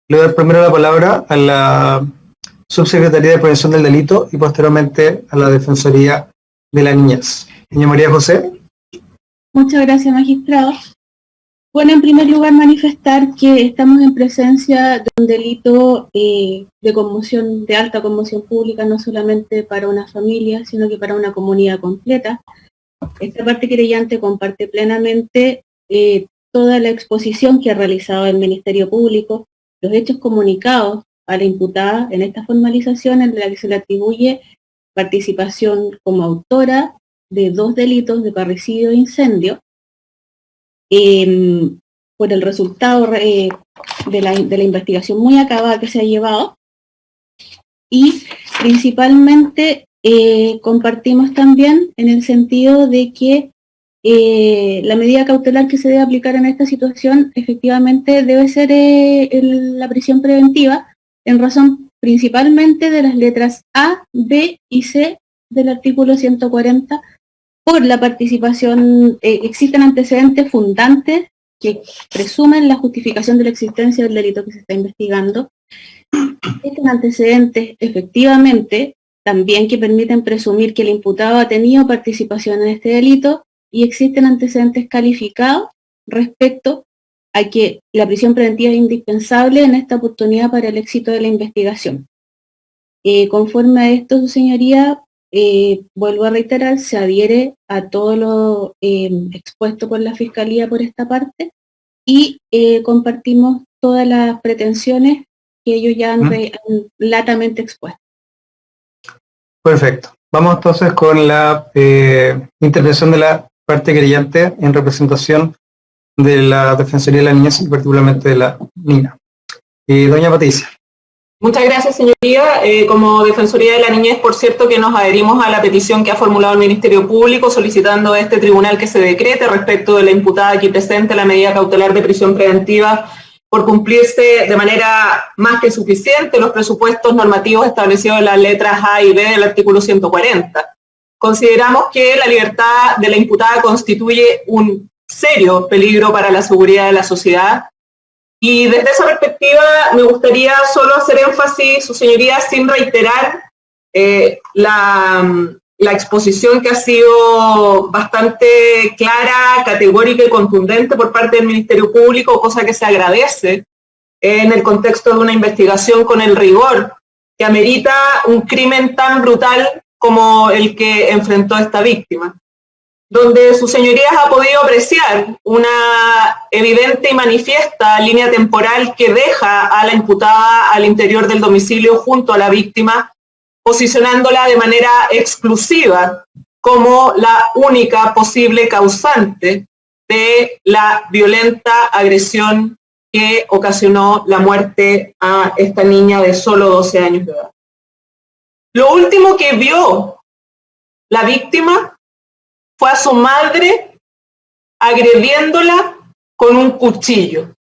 Le voy a dar primero la palabra a la Subsecretaría de Prevención del Delito y posteriormente a la Defensoría de la Niñez. Doña María José. Muchas gracias, magistrado. Bueno, en primer lugar, manifestar que estamos en presencia de un delito de conmoción, de alta conmoción pública, no solamente para una familia, sino que para una comunidad completa. Esta parte querellante comparte plenamente toda la exposición que ha realizado el Ministerio Público, los hechos comunicados a la imputada en esta formalización en la que se le atribuye participación como autora de 2 delitos de parricidio e incendio, por el resultado de la investigación muy acabada que se ha llevado, y principalmente compartimos también en el sentido de que la medida cautelar que se debe aplicar en esta situación efectivamente debe ser la prisión preventiva, en razón principalmente de las letras A, B y C del artículo 140, por la participación. Existen antecedentes fundantes que presumen la justificación de la existencia del delito que se está investigando. Existen antecedentes, efectivamente, también que permiten presumir que el imputado ha tenido participación en este delito, y existen antecedentes calificados respecto a que la prisión preventiva es indispensable en esta oportunidad para el éxito de la investigación. Conforme a esto, su señoría, vuelvo a reiterar, se adhiere a todo lo expuesto por la Fiscalía por esta parte, y compartimos todas las pretensiones que ellos ya han latamente expuesto. Perfecto. Vamos entonces con la intervención de la parte querellante en representación de la Defensoría de la Niñez y particularmente de la niña. Doña Patricia. Muchas gracias, señoría. Como Defensoría de la Niñez, por cierto, que nos adherimos a la petición que ha formulado el Ministerio Público solicitando a este tribunal que se decrete respecto de la imputada aquí presente la medida cautelar de prisión preventiva por cumplirse de manera más que suficiente los presupuestos normativos establecidos en las letras A y B del artículo 140. Consideramos que la libertad de la imputada constituye un serio peligro para la seguridad de la sociedad. Y desde esa perspectiva me gustaría solo hacer énfasis, su señoría, sin reiterar la exposición que ha sido bastante clara, categórica y contundente por parte del Ministerio Público, cosa que se agradece en el contexto de una investigación con el rigor que amerita un crimen tan brutal como el que enfrentó esta víctima, donde sus señorías ha podido apreciar una evidente y manifiesta línea temporal que deja a la imputada al interior del domicilio junto a la víctima, posicionándola de manera exclusiva como la única posible causante de la violenta agresión que ocasionó la muerte a esta niña de solo 12 años de edad. Lo último que vio la víctima fue a su madre agrediéndola con un cuchillo.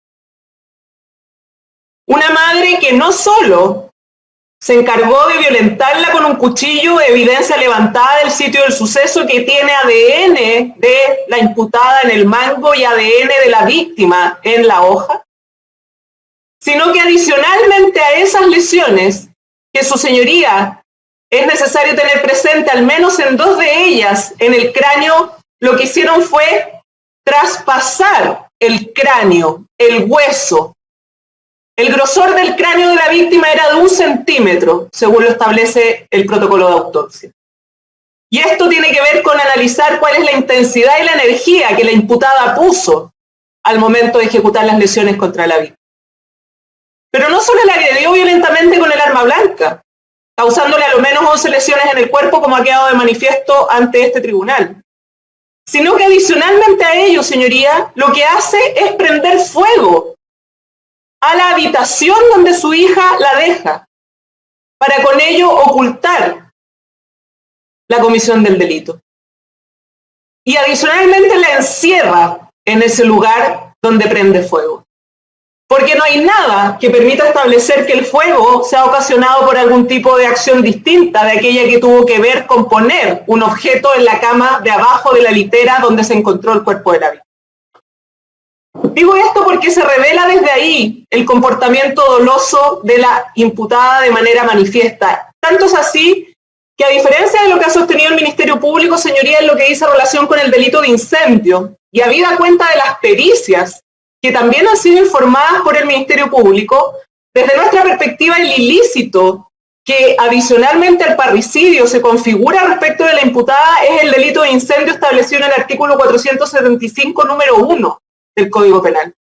Una madre que no solo se encargó de violentarla con un cuchillo, evidencia levantada del sitio del suceso que tiene ADN de la imputada en el mango y ADN de la víctima en la hoja, sino que adicionalmente a esas lesiones, que su señoría es necesario tener presente al menos en 2 de ellas en el cráneo, lo que hicieron fue traspasar el cráneo, el hueso. El grosor del cráneo de la víctima era de 1 centímetro, según lo establece el protocolo de autopsia. Y esto tiene que ver con analizar cuál es la intensidad y la energía que la imputada puso al momento de ejecutar las lesiones contra la víctima. Pero no solo la agredió violentamente con el arma blanca, causándole a lo menos 11 lesiones en el cuerpo, como ha quedado de manifiesto ante este tribunal, sino que adicionalmente a ello, señoría, lo que hace es prender fuego a la habitación donde su hija la deja, para con ello ocultar la comisión del delito. Y adicionalmente la encierra en ese lugar donde prende fuego. Porque no hay nada que permita establecer que el fuego sea ocasionado por algún tipo de acción distinta de aquella que tuvo que ver con poner un objeto en la cama de abajo de la litera donde se encontró el cuerpo de la víctima. Digo esto porque se revela desde ahí el comportamiento doloso de la imputada de manera manifiesta. Tanto es así que, a diferencia de lo que ha sostenido el Ministerio Público, señoría, en lo que dice relación con el delito de incendio, y habida cuenta de las pericias que también han sido informadas por el Ministerio Público, desde nuestra perspectiva el ilícito que adicionalmente al parricidio se configura respecto de la imputada es el delito de incendio establecido en el artículo 475, número 1 del Código Penal.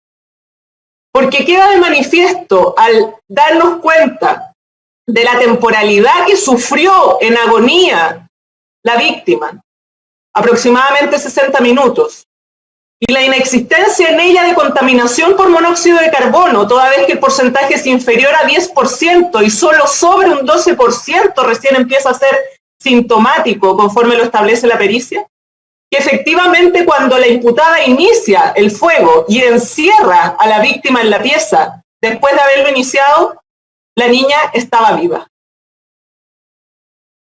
Porque queda de manifiesto al darnos cuenta de la temporalidad que sufrió en agonía la víctima, aproximadamente 60 minutos, y la inexistencia en ella de contaminación por monóxido de carbono, toda vez que el porcentaje es inferior a 10% y solo sobre un 12% recién empieza a ser sintomático conforme lo establece la pericia, que efectivamente cuando la imputada inicia el fuego y encierra a la víctima en la pieza, después de haberlo iniciado, la niña estaba viva.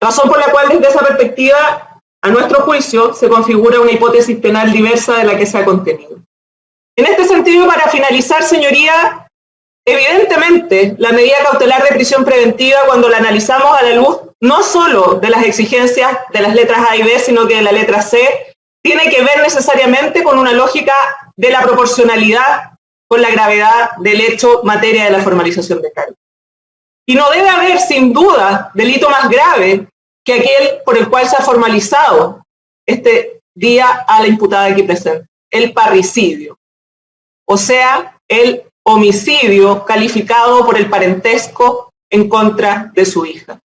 Razón por la cual desde esa perspectiva, a nuestro juicio, se configura una hipótesis penal diversa de la que se ha contenido. En este sentido, para finalizar, señoría, evidentemente la medida cautelar de prisión preventiva, cuando la analizamos a la luz no solo de las exigencias de las letras A y B, sino que de la letra C, tiene que ver necesariamente con una lógica de la proporcionalidad con la gravedad del hecho materia de la formalización de cargo. Y no debe haber, sin duda, delito más grave que aquel por el cual se ha formalizado este día a la imputada aquí presente, el parricidio, o sea, el homicidio calificado por el parentesco en contra de su hija.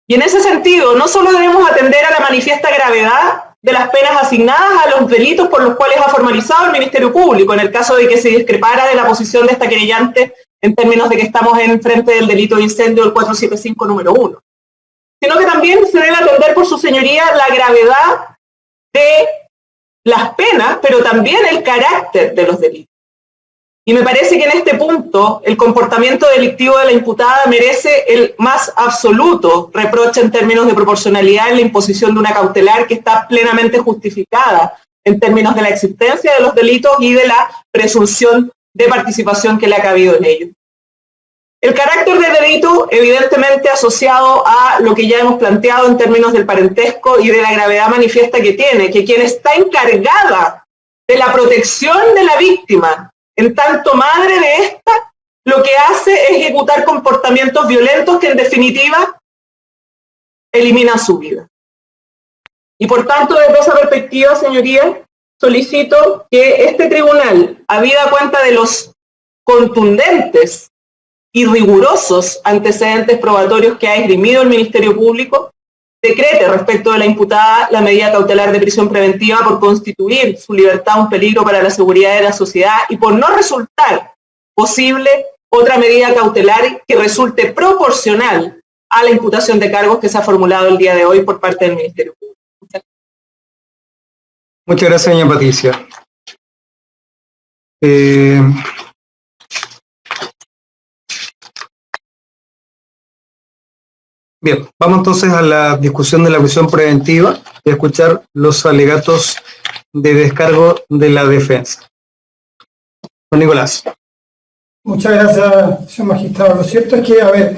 Y en ese sentido, no solo debemos atender a la manifiesta gravedad de las penas asignadas a los delitos por los cuales ha formalizado el Ministerio Público, en el caso de que se discrepara de la posición de esta querellante en términos de que estamos en frente del delito de incendio del 475 número 1, sino que también se debe atender por su señoría la gravedad de las penas, pero también el carácter de los delitos. Y me parece que en este punto el comportamiento delictivo de la imputada merece el más absoluto reproche en términos de proporcionalidad en la imposición de una cautelar que está plenamente justificada en términos de la existencia de los delitos y de la presunción de participación que le ha cabido en ellos. El carácter del delito, evidentemente asociado a lo que ya hemos planteado en términos del parentesco y de la gravedad manifiesta que tiene, que quien está encargada de la protección de la víctima, en tanto madre de esta, lo que hace es ejecutar comportamientos violentos que en definitiva eliminan su vida. Y por tanto, desde esa perspectiva, señorías, solicito que este tribunal, habida cuenta de los contundentes y rigurosos antecedentes probatorios que ha esgrimido el Ministerio Público, decrete respecto de la imputada la medida cautelar de prisión preventiva por constituir su libertad un peligro para la seguridad de la sociedad y por no resultar posible otra medida cautelar que resulte proporcional a la imputación de cargos que se ha formulado el día de hoy por parte del Ministerio Público. Muchas gracias, doña Patricia. Bien, vamos entonces a la discusión de la prisión preventiva y a escuchar los alegatos de descargo de la defensa. Don Nicolás. Muchas gracias, señor magistrado. Lo cierto es que,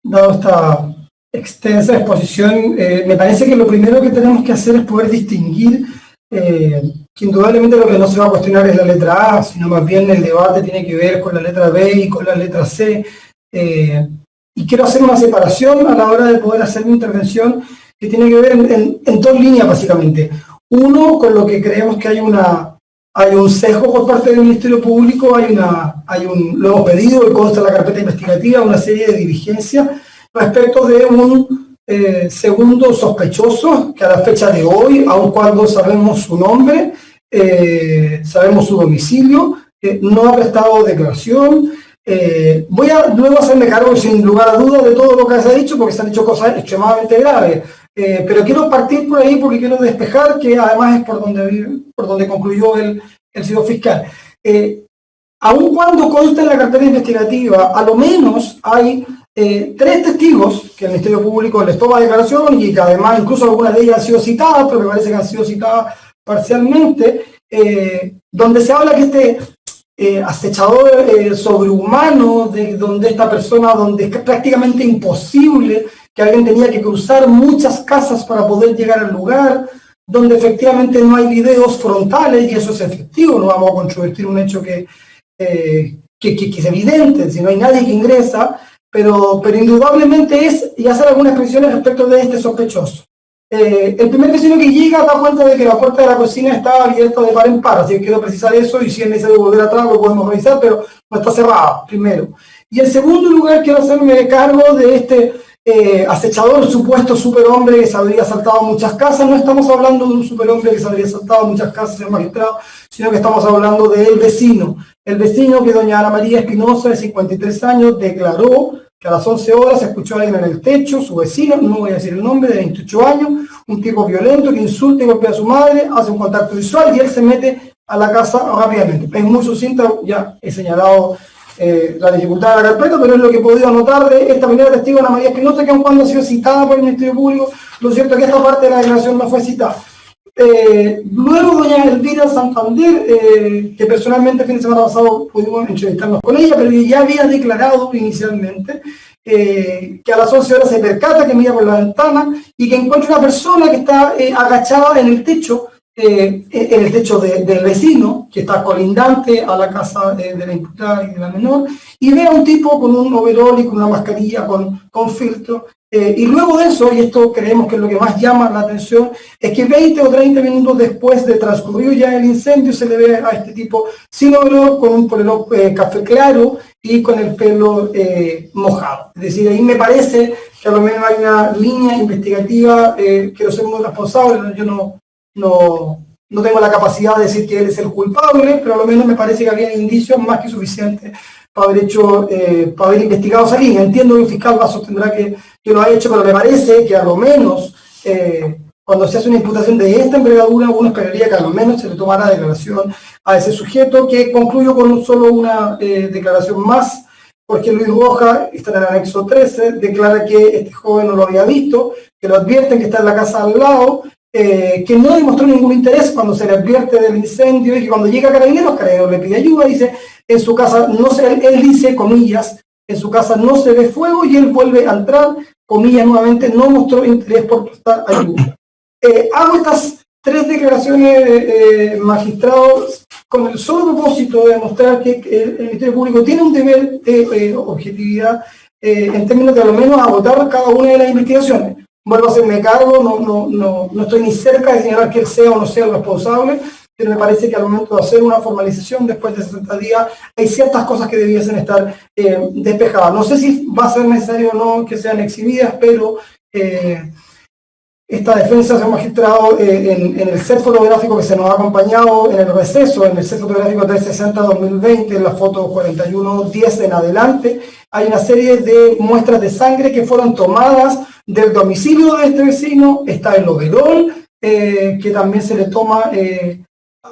dado esta extensa exposición, me parece que lo primero que tenemos que hacer es poder distinguir que indudablemente lo que no se va a cuestionar es la letra A, sino más bien el debate tiene que ver con la letra B y con la letra C. Y quiero hacer una separación a la hora de poder hacer mi intervención que tiene que ver en dos líneas básicamente. Uno, con lo que creemos que hay un sesgo por parte del Ministerio Público, lo hemos pedido y consta en la carpeta investigativa, una serie de diligencias respecto de un segundo sospechoso que a la fecha de hoy, aun cuando sabemos su nombre, sabemos su domicilio, no ha prestado declaración. Voy a luego hacerme cargo sin lugar a dudas de todo lo que se ha dicho, porque se han dicho cosas extremadamente graves, pero quiero partir por ahí porque quiero despejar que además es por donde concluyó el señor fiscal. Aun cuando consta en la carpeta investigativa, a lo menos hay 3 testigos que el Ministerio Público les toma declaración y que además incluso algunas de ellas han sido citadas, pero me parece que han sido citadas parcialmente, donde se habla que este acechador sobrehumano, donde esta persona, donde es prácticamente imposible, que alguien tenía que cruzar muchas casas para poder llegar al lugar, donde efectivamente no hay videos frontales, y eso es efectivo, no vamos a controvertir un hecho que es evidente, si no hay nadie que ingresa, pero indudablemente es, y hacer algunas expresiones respecto de este sospechoso. El primer vecino que llega da cuenta de que la puerta de la cocina estaba abierta de par en par, así que quiero precisar eso, y si es necesario volver atrás lo podemos revisar, pero no está cerrada, primero. Y en segundo lugar quiero hacerme cargo de este acechador, supuesto superhombre que se habría saltado muchas casas. No estamos hablando de un superhombre que se habría saltado muchas casas, señor magistrado, sino que estamos hablando del vecino. El vecino que doña Ana María Espinosa, de 53 años, declaró que a las 11 horas se escuchó a alguien en el techo, su vecino, no voy a decir el nombre, de 28 años, un tipo violento que insulta y golpea a su madre, hace un contacto visual y él se mete a la casa rápidamente. Es muy sucinta, ya he señalado la dificultad de la carpeta, pero es lo que he podido anotar de esta primera testigo, Ana María Espinosa, que aun cuando ha sido citada por el Ministerio Público, lo cierto es que esta parte de la declaración no fue citada. Luego doña Elvira Santander, que personalmente el fin de semana pasado pudimos entrevistarnos con ella, pero ya había declarado inicialmente que a las 11 horas se percata que mira por la ventana y que encuentra una persona que está agachada en el techo del vecino, que está colindante a la casa de la imputada y de la menor, y ve a un tipo con un overol y con una mascarilla con filtro. Y luego de eso, y esto creemos que es lo que más llama la atención, es que 20 o 30 minutos después de transcurrido ya el incendio, se le ve a este tipo sin overol, con un polerón café claro y con el pelo mojado. Es decir, ahí me parece que a lo menos hay una línea investigativa, quiero ser muy responsable, yo no tengo la capacidad de decir que él es el culpable, pero a lo menos me parece que había indicios más que suficientes para haber investigado esa línea. Entiendo que el fiscal va a sostendrá que lo ha hecho, pero me parece que a lo menos cuando se hace una imputación de esta envergadura, uno esperaría que a lo menos se le tomara declaración a ese sujeto, que concluyo con solo una declaración más, porque Luis Roja, está en el anexo 13, declara que este joven no lo había visto, que lo advierten que está en la casa al lado, que no demostró ningún interés cuando se le advierte del incendio, y que cuando llega Carabineros le pide ayuda, dice, en su casa no se, él dice, comillas, en su casa no se ve fuego, y él vuelve a entrar, comillas nuevamente, no mostró interés por prestar ayuda. Hago estas tres declaraciones, magistrados, con el solo propósito de demostrar que el Ministerio Público tiene un deber de objetividad en términos de a lo menos agotar cada una de las investigaciones. Vuelvo a hacerme cargo, no estoy ni cerca de señalar que él sea o no sea el responsable, pero me parece que al momento de hacer una formalización después de 60 días hay ciertas cosas que debiesen estar despejadas. No sé si va a ser necesario o no que sean exhibidas, pero esta defensa, señor magistrado, en el set fotográfico que se nos ha acompañado en el receso, en el set fotográfico 360-2020, en la foto 41-10 en adelante, hay una serie de muestras de sangre que fueron tomadas del domicilio de este vecino. Está el overol, que también se le toma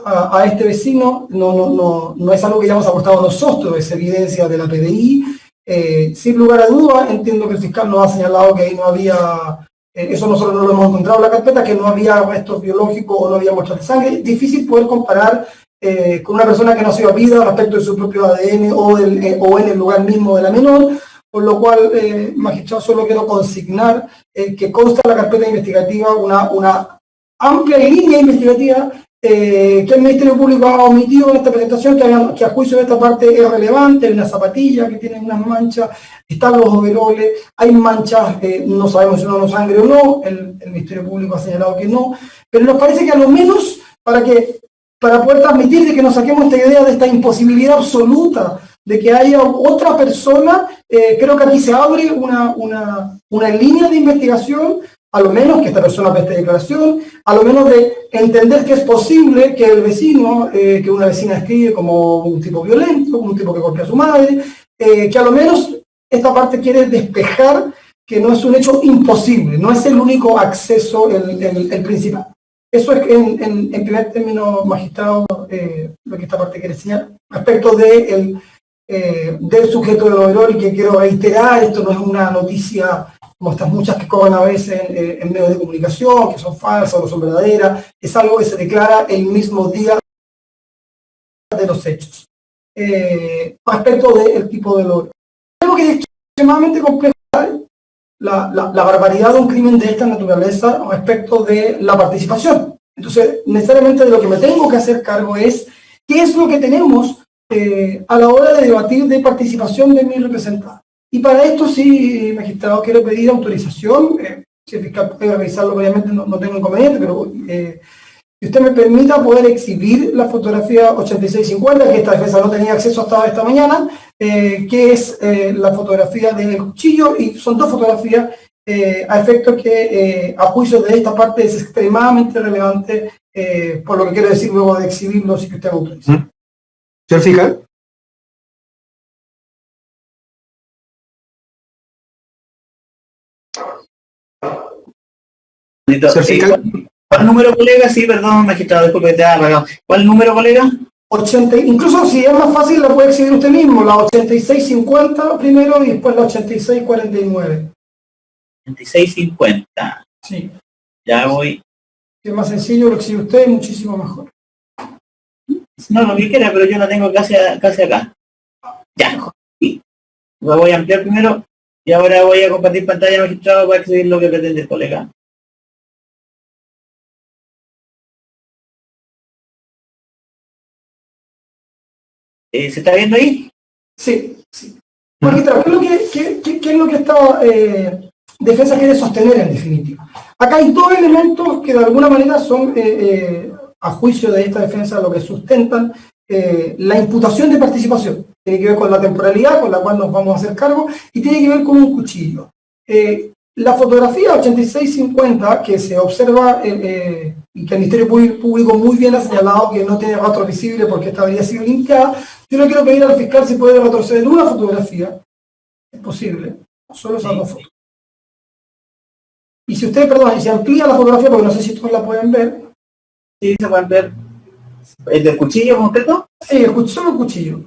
a este vecino. No es algo que hayamos aportado nosotros, es evidencia de la PDI. Sin lugar a duda, entiendo que el fiscal nos ha señalado que ahí no había, eso nosotros no lo hemos encontrado en la carpeta, que no había restos biológicos o no había muestras de sangre. Es difícil poder comparar con una persona que no ha sido vida respecto de su propio ADN o en el lugar mismo de la menor, por lo cual, magistrado, solo quiero consignar que consta en la carpeta investigativa una amplia línea investigativa que el Ministerio Público ha omitido en esta presentación, que a juicio de esta parte es relevante. Hay una zapatilla que tiene unas manchas, están los overoles, hay manchas, no sabemos si no sangre o no, el Ministerio Público ha señalado que no, pero nos parece que a lo menos para poder transmitir de que nos saquemos esta idea de esta imposibilidad absoluta de que haya otra persona, creo que aquí se abre una línea de investigación, a lo menos que esta persona preste declaración, a lo menos de entender que es posible que el vecino, que una vecina escribe como un tipo violento, como un tipo que golpea a su madre, que a lo menos esta parte quiere despejar que no es un hecho imposible, no es el único acceso el principal. Eso es en primer término, magistrado, lo que esta parte quiere enseñar. Respecto del sujeto del overol, y que quiero reiterar, esto no es una noticia como estas muchas que corren a veces en medios de comunicación, que son falsas o no son verdaderas, es algo que se declara el mismo día de los hechos. Respecto del tipo de logro. Algo que es extremadamente complejo, la barbaridad de un crimen de esta naturaleza respecto de la participación. Entonces, necesariamente de lo que me tengo que hacer cargo es qué es lo que tenemos a la hora de debatir de participación de mi representante. Y para esto sí, magistrado, quiero pedir autorización. Si el fiscal puede revisarlo, obviamente no tengo inconveniente, pero que usted me permita poder exhibir la fotografía 8650, que esta defensa no tenía acceso hasta esta mañana, que es la fotografía del cuchillo, y son dos fotografías a efectos que a juicio de esta parte es extremadamente relevante, por lo que quiero decir luego de exhibirlo, si que usted me autoriza. Señor fiscal. Señor fiscal. ¿Cuál número, colega? Sí, perdón, magistrado, disculpe, te ha apagado. ¿Cuál número, colega? 80, incluso si es más fácil, la puede exhibir usted mismo, la 8650 primero y después la 8649. 8650. Sí. Ya voy. Si es más sencillo, lo exhibe usted, muchísimo mejor. No, lo que quiera, pero yo la tengo casi acá. Ya, sí. Lo voy a ampliar primero y ahora voy a compartir pantalla, magistrado, para exhibir lo que pretende el colega. ¿Se está viendo ahí? Sí, sí. Magistrado, ¿qué es lo que esta defensa quiere sostener en definitiva? Acá hay dos elementos que de alguna manera son, a juicio de esta defensa, lo que sustentan la imputación de participación. Tiene que ver con la temporalidad con la cual nos vamos a hacer cargo y tiene que ver con un cuchillo. La fotografía 8650 que se observa y que el Ministerio Público muy bien ha señalado que no tiene rastro visible porque esta habría sido limpiada, yo le quiero pedir al fiscal si puede retroceder una fotografía, es posible, solo esas dos fotos. Y si usted, perdón, si amplía la fotografía, porque no sé si todos la pueden ver. Sí, se pueden ver. ¿El del cuchillo concreto? Sí, solo el cuchillo.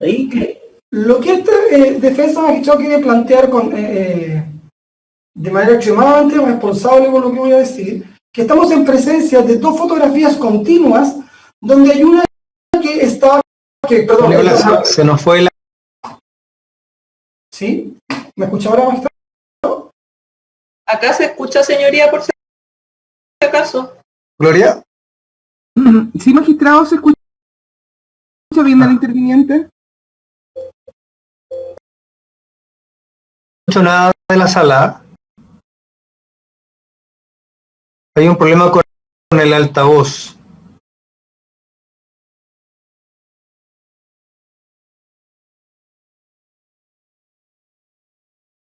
Ahí. Lo que esta defensa magistrado quiere plantear de manera extremadamente responsable con lo que voy a decir, que estamos en presencia de dos fotografías continuas, donde hay una que está... perdón, se nos fue la... ¿Sí? ¿Me escucha ahora, magistrado? Acá se escucha, señoría, por si acaso. Gloria. Sí, magistrado, ¿se escucha bien el interviniente? No escucho nada de la sala. Hay un problema con el altavoz.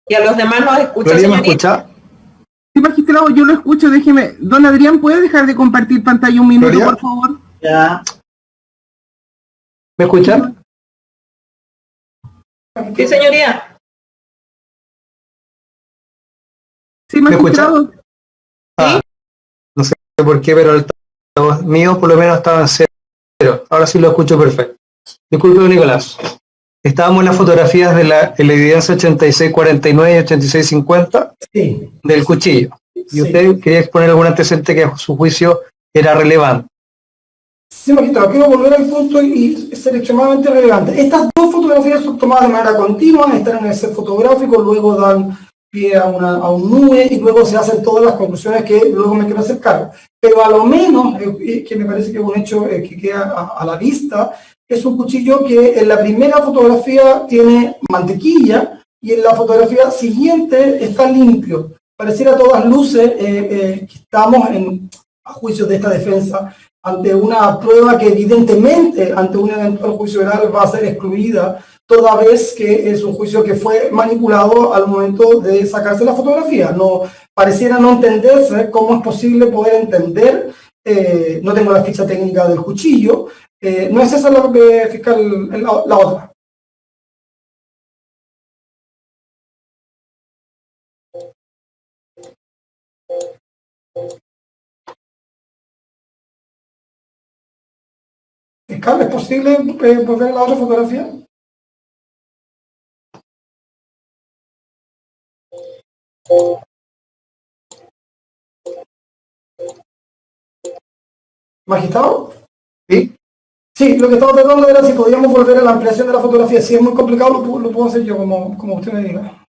Y a los demás nos escucha, ¿Gloria me señoría. escucha? Sí, magistrado, yo lo escucho, déjeme. Don Adrián, ¿puede dejar de compartir pantalla un minuto, ¿Gloria? por favor? Ya. ¿Me escucha? Sí, señoría. Sí, ¿Me escucha? magistrado. No sé por qué, pero el altavoz mío por lo menos estaba en cero. Ahora sí lo escucho perfecto. Disculpe, don Nicolás. Estábamos en las fotografías de la evidencia 8649 y 8650 Sí. del cuchillo. Y Sí. usted quería exponer algún antecedente que a su juicio era relevante. Sí, magistrado, quiero volver al punto y ser extremadamente relevante. Estas dos fotografías son tomadas de manera continua, están en el set fotográfico, luego dan pie a un nube y luego se hacen todas las conclusiones que luego me quiero hacer cargo. Pero a lo menos, que me parece que es un hecho que queda a la vista, es un cuchillo que en la primera fotografía tiene mantequilla y en la fotografía siguiente está limpio. Pareciera a todas luces que estamos a juicio de esta defensa ante una prueba que evidentemente ante un eventual juicio oral va a ser excluida, toda vez que es un juicio que fue manipulado al momento de sacarse la fotografía. No pareciera no entenderse cómo es posible poder entender, no tengo la ficha técnica del cuchillo, no es esa la fiscal, la otra. Fiscal, ¿es posible volver a la otra fotografía? ¿Magistrado? ¿Sí? Sí, lo que estaba tratando era si podíamos volver a la ampliación de la fotografía. Si es muy complicado, lo puedo hacer yo, como usted me diga.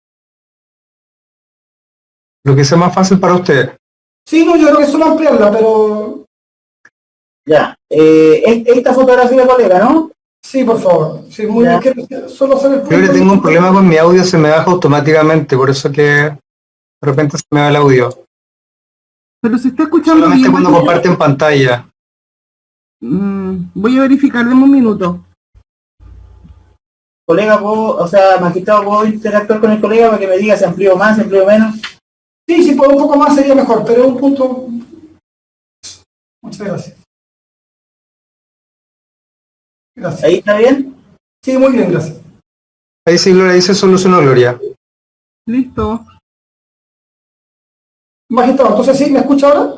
Lo que sea más fácil para usted. Sí, no, yo creo que es solo ampliarla, pero... Ya. Esta fotografía, colega, ¿no? Sí, por favor. Sí, muy Ya. bien. Que solo hacer el punto. Yo que tengo un problema con mi audio, se me baja automáticamente, por eso que de repente se me va el audio. Pero se está escuchando Solamente bien. cuando Magistrado. comparten pantalla. Voy a verificar, deme un minuto. Colega, magistrado, ¿puedo interactuar con el colega para que me diga si amplío más, si amplío menos? Sí, sí, por un poco más sería mejor, pero es un punto... Muchas gracias. Gracias. ¿Ahí está bien? Sí, muy bien, gracias. Ahí sí, Gloria, dice solucionó, Gloria. Listo. Magistrado, entonces sí, ¿me escucha ahora?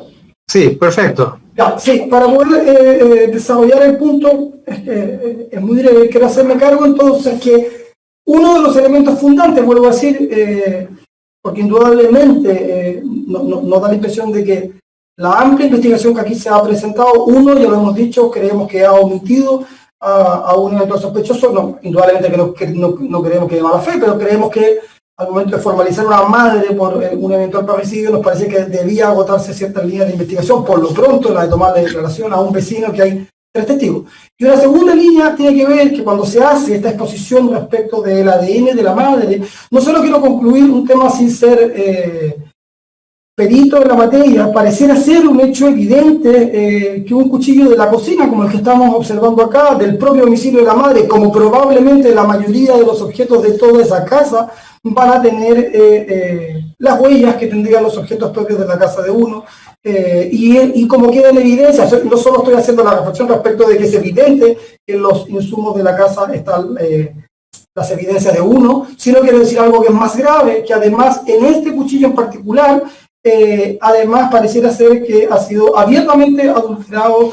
Sí, perfecto. Ya, sí, para poder desarrollar el punto, es muy breve, quiero hacerme cargo entonces que uno de los elementos fundantes, vuelvo a decir, porque indudablemente nos da la impresión de que la amplia investigación que aquí se ha presentado, uno, ya lo hemos dicho, creemos que ha omitido a un eventual sospechoso, no, indudablemente que no creemos que de mala fe, pero creemos que al momento de formalizar una madre por un eventual parricidio, nos parece que debía agotarse ciertas líneas de investigación, por lo pronto la de tomar la declaración a un vecino que hay 3 testigos. Y una segunda línea tiene que ver que cuando se hace esta exposición respecto del ADN de la madre, no solo quiero concluir un tema sin ser perito en la materia, pareciera ser un hecho evidente que un cuchillo de la cocina, como el que estamos observando acá, del propio domicilio de la madre, como probablemente la mayoría de los objetos de toda esa casa, van a tener las huellas que tendrían los objetos propios de la casa de uno, y como queda en evidencia, no solo estoy haciendo la reflexión respecto de que es evidente que en los insumos de la casa están las evidencias de uno, sino quiero decir algo que es más grave, que además en este cuchillo en particular, además pareciera ser que ha sido abiertamente adulterado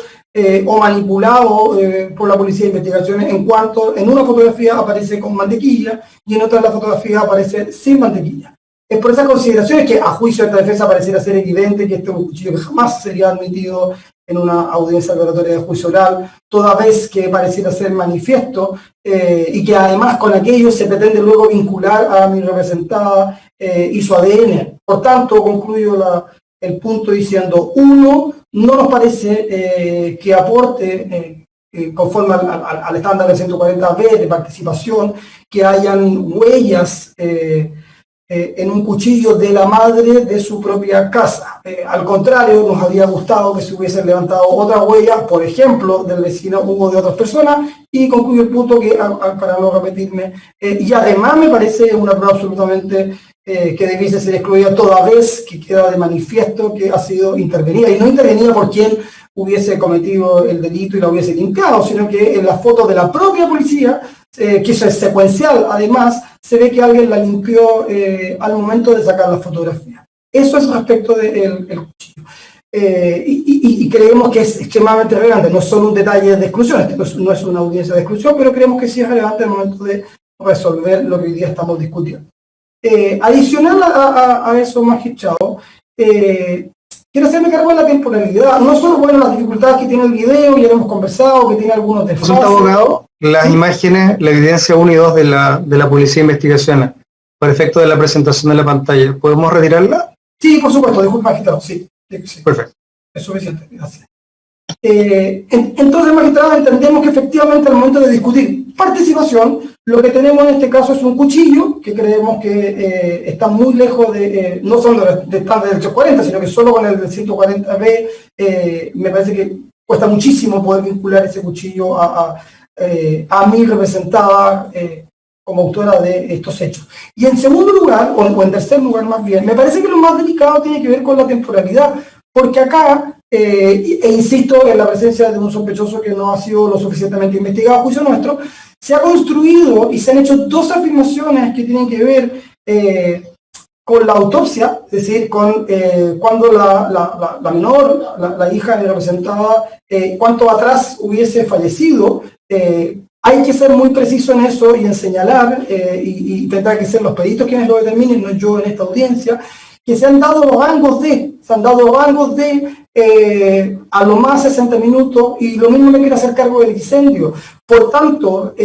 o manipulado por la Policía de Investigaciones, en cuanto en una fotografía aparece con mantequilla y en otra la fotografía aparece sin mantequilla. Es por esas consideraciones que a juicio de esta defensa pareciera ser evidente que este es un cuchillo que jamás sería admitido en una audiencia declaratoria de juicio oral, toda vez que pareciera ser manifiesto y que además con aquello se pretende luego vincular a mi representada y su ADN. Por tanto, concluyo el punto diciendo, uno, no nos parece que aporte, conforme al estándar del 140B de participación, que hayan huellas en un cuchillo de la madre de su propia casa. Al contrario, nos habría gustado que se hubiesen levantado otras huellas, por ejemplo, del vecino o de otras personas, y concluyo el punto que, para no repetirme, y además me parece una prueba absolutamente que debiese ser excluida toda vez que queda de manifiesto que ha sido intervenida, y no intervenida por quien hubiese cometido el delito y la hubiese limpiado, sino que en las fotos de la propia policía, que eso es secuencial, además, se ve que alguien la limpió al momento de sacar la fotografía. Eso es respecto del cuchillo. Y creemos que es extremadamente relevante, no es solo un detalle de exclusión, no es una audiencia de exclusión, pero creemos que sí es relevante al momento de resolver lo que hoy día estamos discutiendo. Adicional a eso, magistrado, quiero hacerme cargo de la temporalidad. No solo, bueno, las dificultades que tiene el video, ya lo hemos conversado, que tiene algunos desfases. Resulta, abogado, las imágenes, la evidencia 1 y 2 de la Policía de Investigaciones, por efecto de la presentación de la pantalla, ¿podemos retirarla? Sí, por supuesto, disculpe, magistrado, sí. Perfecto. Es suficiente, gracias. Entonces, magistrado, entendemos que efectivamente al momento de discutir participación, lo que tenemos en este caso es un cuchillo que creemos que está muy lejos de, no solo de estar del 840, sino que solo con el del 140B me parece que cuesta muchísimo poder vincular ese cuchillo a mi representada como autora de estos hechos. Y en segundo lugar, o en tercer lugar más bien, me parece que lo más delicado tiene que ver con la temporalidad, porque acá, insisto en la presencia de un sospechoso que no ha sido lo suficientemente investigado a juicio nuestro, se ha construido y se han hecho 2 afirmaciones que tienen que ver con la autopsia, es decir, con cuando la menor, la hija de representada, cuánto atrás hubiese fallecido. Hay que ser muy preciso en eso y en señalar, y tendrá que ser los peritos quienes lo determinen, no yo en esta audiencia, que se han dado rangos de a lo más 60 minutos, y lo mismo me quiere hacer cargo del incendio. Por tanto,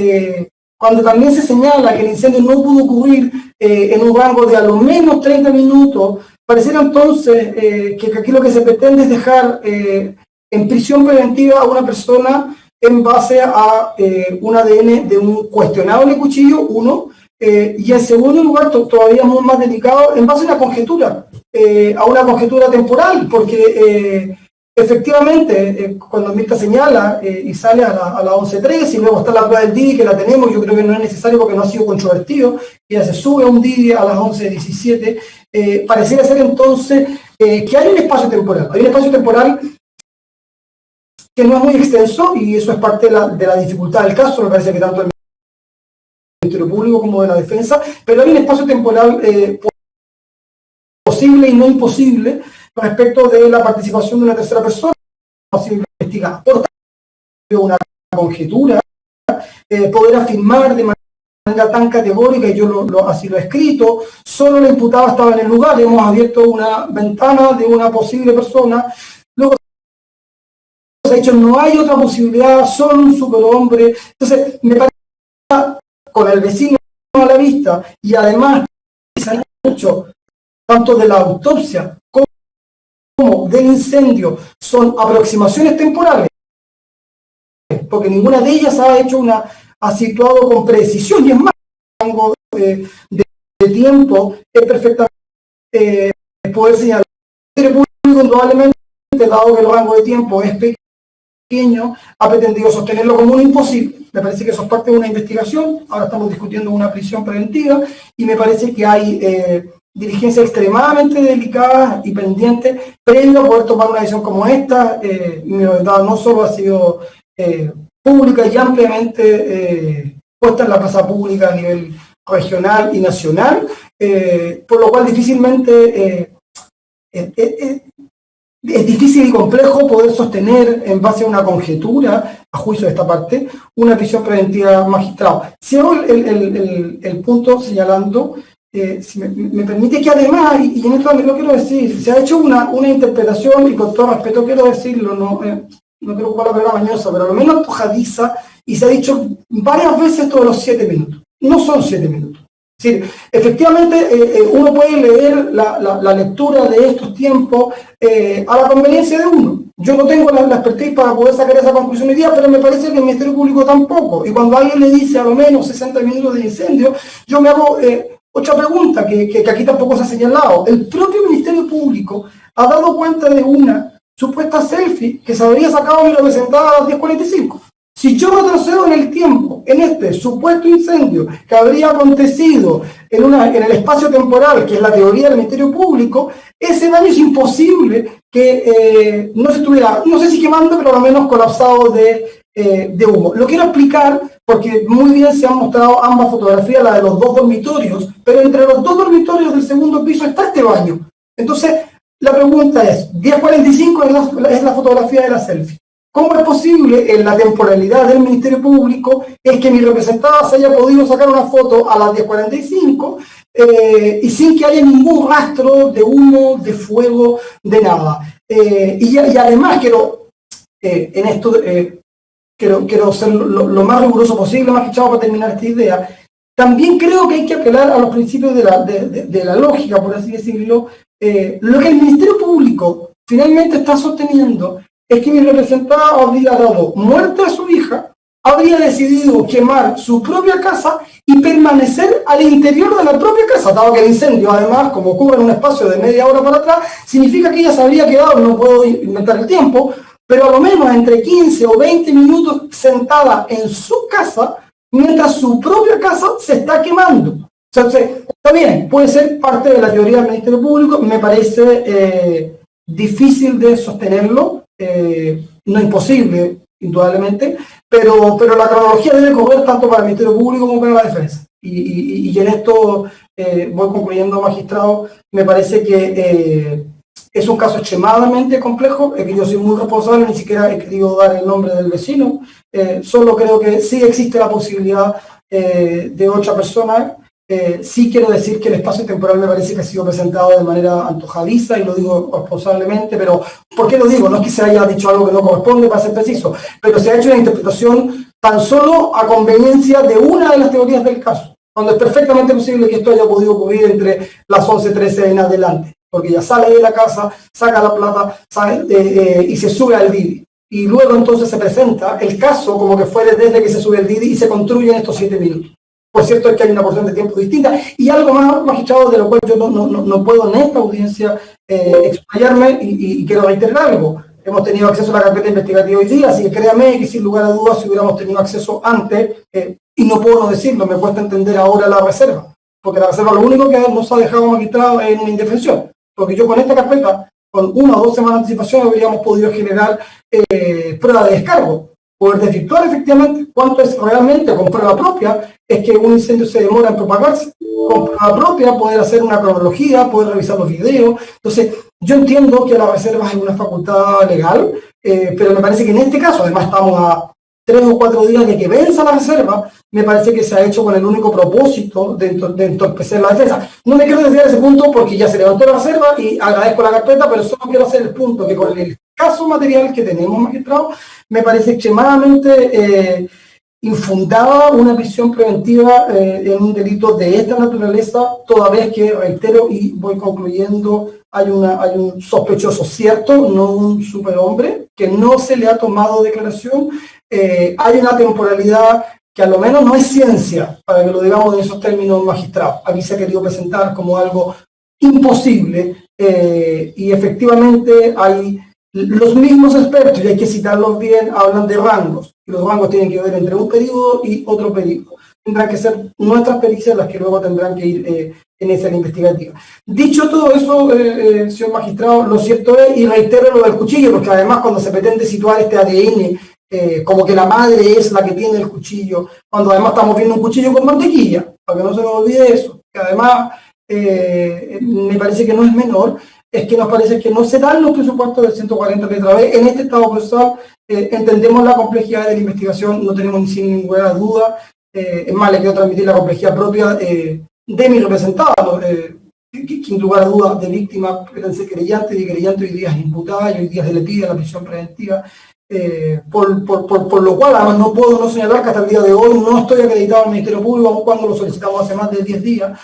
cuando también se señala que el incendio no pudo ocurrir en un rango de a lo menos 30 minutos, pareciera entonces que aquí lo que se pretende es dejar en prisión preventiva a una persona en base a un ADN de un cuestionable cuchillo, uno, y en segundo lugar, todavía muy más delicado, en base a una conjetura temporal, porque efectivamente, cuando Mirta señala y sale a la 11:03, y luego está la prueba del Didi, que la tenemos, yo creo que no es necesario porque no ha sido controvertido, ya se sube a un Didi a las 11:17, pareciera ser entonces que hay un espacio temporal. Hay un espacio temporal que no es muy extenso, y eso es parte de la dificultad del caso, me parece que tanto del Ministerio Público como de la defensa, pero hay un espacio temporal posible y no imposible respecto de la participación de una tercera persona investigada. Por tanto, una conjetura, poder afirmar de manera tan categórica, y yo así lo he escrito, solo la imputada estaba en el lugar, hemos abierto una ventana de una posible persona, luego se ha dicho no hay otra posibilidad, solo un superhombre. Entonces, me parece, con el vecino a la vista, y además se han hecho tanto de la autopsia como del incendio, son aproximaciones temporales, porque ninguna de ellas ha situado con precisión, y es más, el rango de tiempo es perfectamente poder señalar. El Ministerio Público, indudablemente, dado que el rango de tiempo es pequeño, ha pretendido sostenerlo como un imposible. Me parece que eso es parte de una investigación, ahora estamos discutiendo una prisión preventiva, y me parece que hay diligencias extremadamente delicadas y pendientes previo a poder tomar una decisión como esta. Mi verdad no solo ha sido pública y ampliamente puesta en la plaza pública a nivel regional y nacional, por lo cual difícilmente es difícil y complejo poder sostener en base a una conjetura, a juicio de esta parte, una prisión preventiva magistrado. Cierro el punto señalando, si me permite, que además, y en esto también lo quiero decir, se ha hecho una interpretación, y con todo respeto quiero decirlo, no quiero ocupar la palabra mañosa, pero a lo menos antojadiza, y se ha dicho varias veces todos los 7 minutos. No son 7 minutos. Es decir, efectivamente, uno puede leer la lectura de estos tiempos a la conveniencia de uno. Yo no tengo la expertise para poder sacar esa conclusión hoy día, pero me parece que el Ministerio Público tampoco. Y cuando alguien le dice a lo menos 60 minutos de incendio, yo me hago otra pregunta que aquí tampoco se ha señalado. El propio Ministerio Público ha dado cuenta de una supuesta selfie que se habría sacado y representada a las 10:45. Si yo retrocedo en el tiempo, en este supuesto incendio que habría acontecido en el espacio temporal, que es la teoría del Ministerio Público, ese daño es imposible que no se estuviera, no sé si quemando, pero al menos colapsado de humo. Lo quiero explicar porque muy bien se han mostrado ambas fotografías, la de los 2 dormitorios, pero entre los 2 dormitorios del segundo piso está este baño. Entonces, la pregunta es, 10:45 es la fotografía de la selfie. ¿Cómo es posible, en la temporalidad del Ministerio Público, es que mi representada se haya podido sacar una foto a las 10:45 y sin que haya ningún rastro de humo, de fuego, de nada? Y además en esto quiero ser lo más riguroso posible, más que echado para terminar esta idea. También creo que hay que apelar a los principios de la lógica, por así decirlo. Lo que el Ministerio Público finalmente está sosteniendo es que mi representada habría dado muerte a su hija, habría decidido quemar su propia casa y permanecer al interior de la propia casa, dado que el incendio, además, como ocurre en un espacio de media hora para atrás, significa que ella se habría quedado, no puedo inventar el tiempo, pero a lo menos entre 15 o 20 minutos sentada en su casa, mientras su propia casa se está quemando. Entonces, está bien, puede ser parte de la teoría del Ministerio Público, me parece difícil de sostenerlo, no imposible, indudablemente, pero la cronología debe correr tanto para el Ministerio Público como para la defensa. Y en esto voy concluyendo, magistrado, me parece que es un caso extremadamente complejo, que yo soy muy responsable, ni siquiera he querido dar el nombre del vecino, solo creo que sí existe la posibilidad de otra persona Sí quiero decir que el espacio temporal me parece que ha sido presentado de manera antojadiza, y lo digo responsablemente, pero ¿por qué lo digo? No es que se haya dicho algo que no corresponde, para ser preciso, pero se ha hecho una interpretación tan solo a conveniencia de una de las teorías del caso, cuando es perfectamente posible que esto haya podido ocurrir entre las 11:13 en adelante, porque ya sale de la casa, saca la plata y se sube al Didi. Y luego entonces se presenta el caso como que fue desde que se sube el Didi y se construye en estos 7 minutos. Por cierto, es que hay una porción de tiempo distinta. Y algo más, magistrado, de lo cual yo no puedo en esta audiencia explayarme, y quiero reiterar algo. Hemos tenido acceso a la carpeta investigativa hoy día, así que créame que sin lugar a dudas, si hubiéramos tenido acceso antes, y no puedo no decirlo, me cuesta entender ahora la reserva, porque la reserva lo único que nos ha dejado, magistrado, es una indefensión, porque yo con esta carpeta, con 1 o 2 semanas de anticipación, habríamos podido generar prueba de descargo, poder desvirtuar efectivamente cuánto es realmente, con prueba propia, es que un incendio se demora en propagarse, con prueba propia poder hacer una cronología, poder revisar los videos. Entonces, yo entiendo que la reserva es una facultad legal, pero me parece que en este caso, además estamos a 3 o 4 días de que venza la reserva, me parece que se ha hecho con el único propósito de entorpecer la defensa. No me quiero desviar de ese punto porque ya se levantó la reserva y agradezco la carpeta, pero solo quiero hacer el punto que con el caso material que tenemos, magistrado, me parece extremadamente infundada una prisión preventiva en un delito de esta naturaleza, toda vez que, reitero y voy concluyendo, hay un sospechoso cierto, no un superhombre, que no se le ha tomado declaración. Hay una temporalidad que a lo menos no es ciencia, para que lo digamos en esos términos, magistrados. Aquí se ha querido presentar como algo imposible, y efectivamente hay los mismos expertos, y hay que citarlos bien, hablan de rangos, y los rangos tienen que ver entre un periodo y otro periodo. Tendrán que ser nuestras pericias las que luego tendrán que ir en esa investigativa. Dicho todo eso, señor magistrado, lo cierto es, y reitero lo del cuchillo, porque además cuando se pretende situar este ADN como que la madre es la que tiene el cuchillo, cuando además estamos viendo un cuchillo con mantequilla, para que no se nos olvide eso, que además me parece que no es menor, es que nos parece que no se dan los presupuestos del 140 letra B. En este estado procesal entendemos la complejidad de la investigación, no tenemos sin ninguna duda, es más, le quiero transmitir la complejidad propia de mi representado, que sin lugar a dudas de víctima, querellante, y querellante hoy día es imputada, y hoy día se le pide la prisión preventiva, por lo cual además no puedo no señalar que hasta el día de hoy no estoy acreditado al Ministerio Público, aun cuando lo solicitamos hace más de 10 días.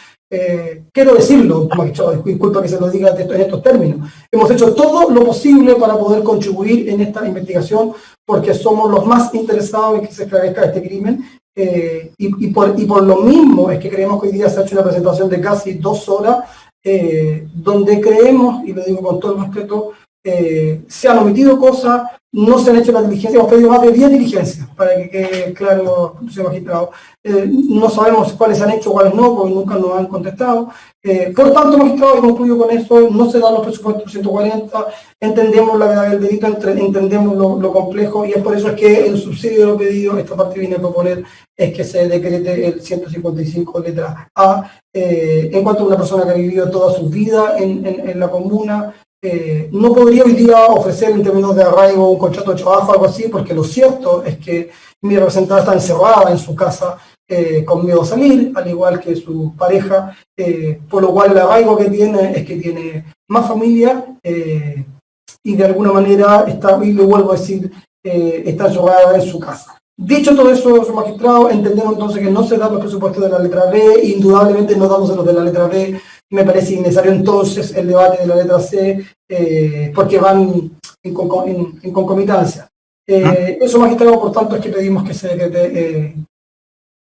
Quiero decirlo, magistrado, disculpa que se lo diga en estos términos. Hemos hecho todo lo posible para poder contribuir en esta investigación, porque somos los más interesados en que se esclarezca este crimen, y por lo mismo es que creemos que hoy día se ha hecho una presentación de casi 2 horas, donde creemos, y lo digo con todo el respeto, se han omitido cosas, no se han hecho las diligencias, hemos pedido más de 10 diligencias, para que quede claro, señor magistrado. No sabemos cuáles se han hecho, cuáles no, porque nunca nos han contestado. Por tanto, magistrado, y concluyo con eso, no se dan los presupuestos 140, entendemos la gravedad del delito, entendemos lo complejo, y es por eso es que el subsidio de lo pedido, esta parte viene a proponer, es que se decrete el 155 letra A, en cuanto a una persona que ha vivido toda su vida en la comuna. No podría hoy día ofrecer en términos de arraigo un contrato de trabajo o algo así, porque lo cierto es que mi representada está encerrada en su casa con miedo a salir, al igual que su pareja, por lo cual el arraigo que tiene es que tiene más familia, y de alguna manera está, y lo vuelvo a decir, está encerrada en su casa. Dicho todo eso, señor magistrado, entendemos entonces que no se dan los presupuestos de la letra B, indudablemente no damos los de la letra B. Me parece innecesario entonces el debate de la letra C, porque van en concomitancia. Eso, magistrado, por tanto, es que pedimos que se decrete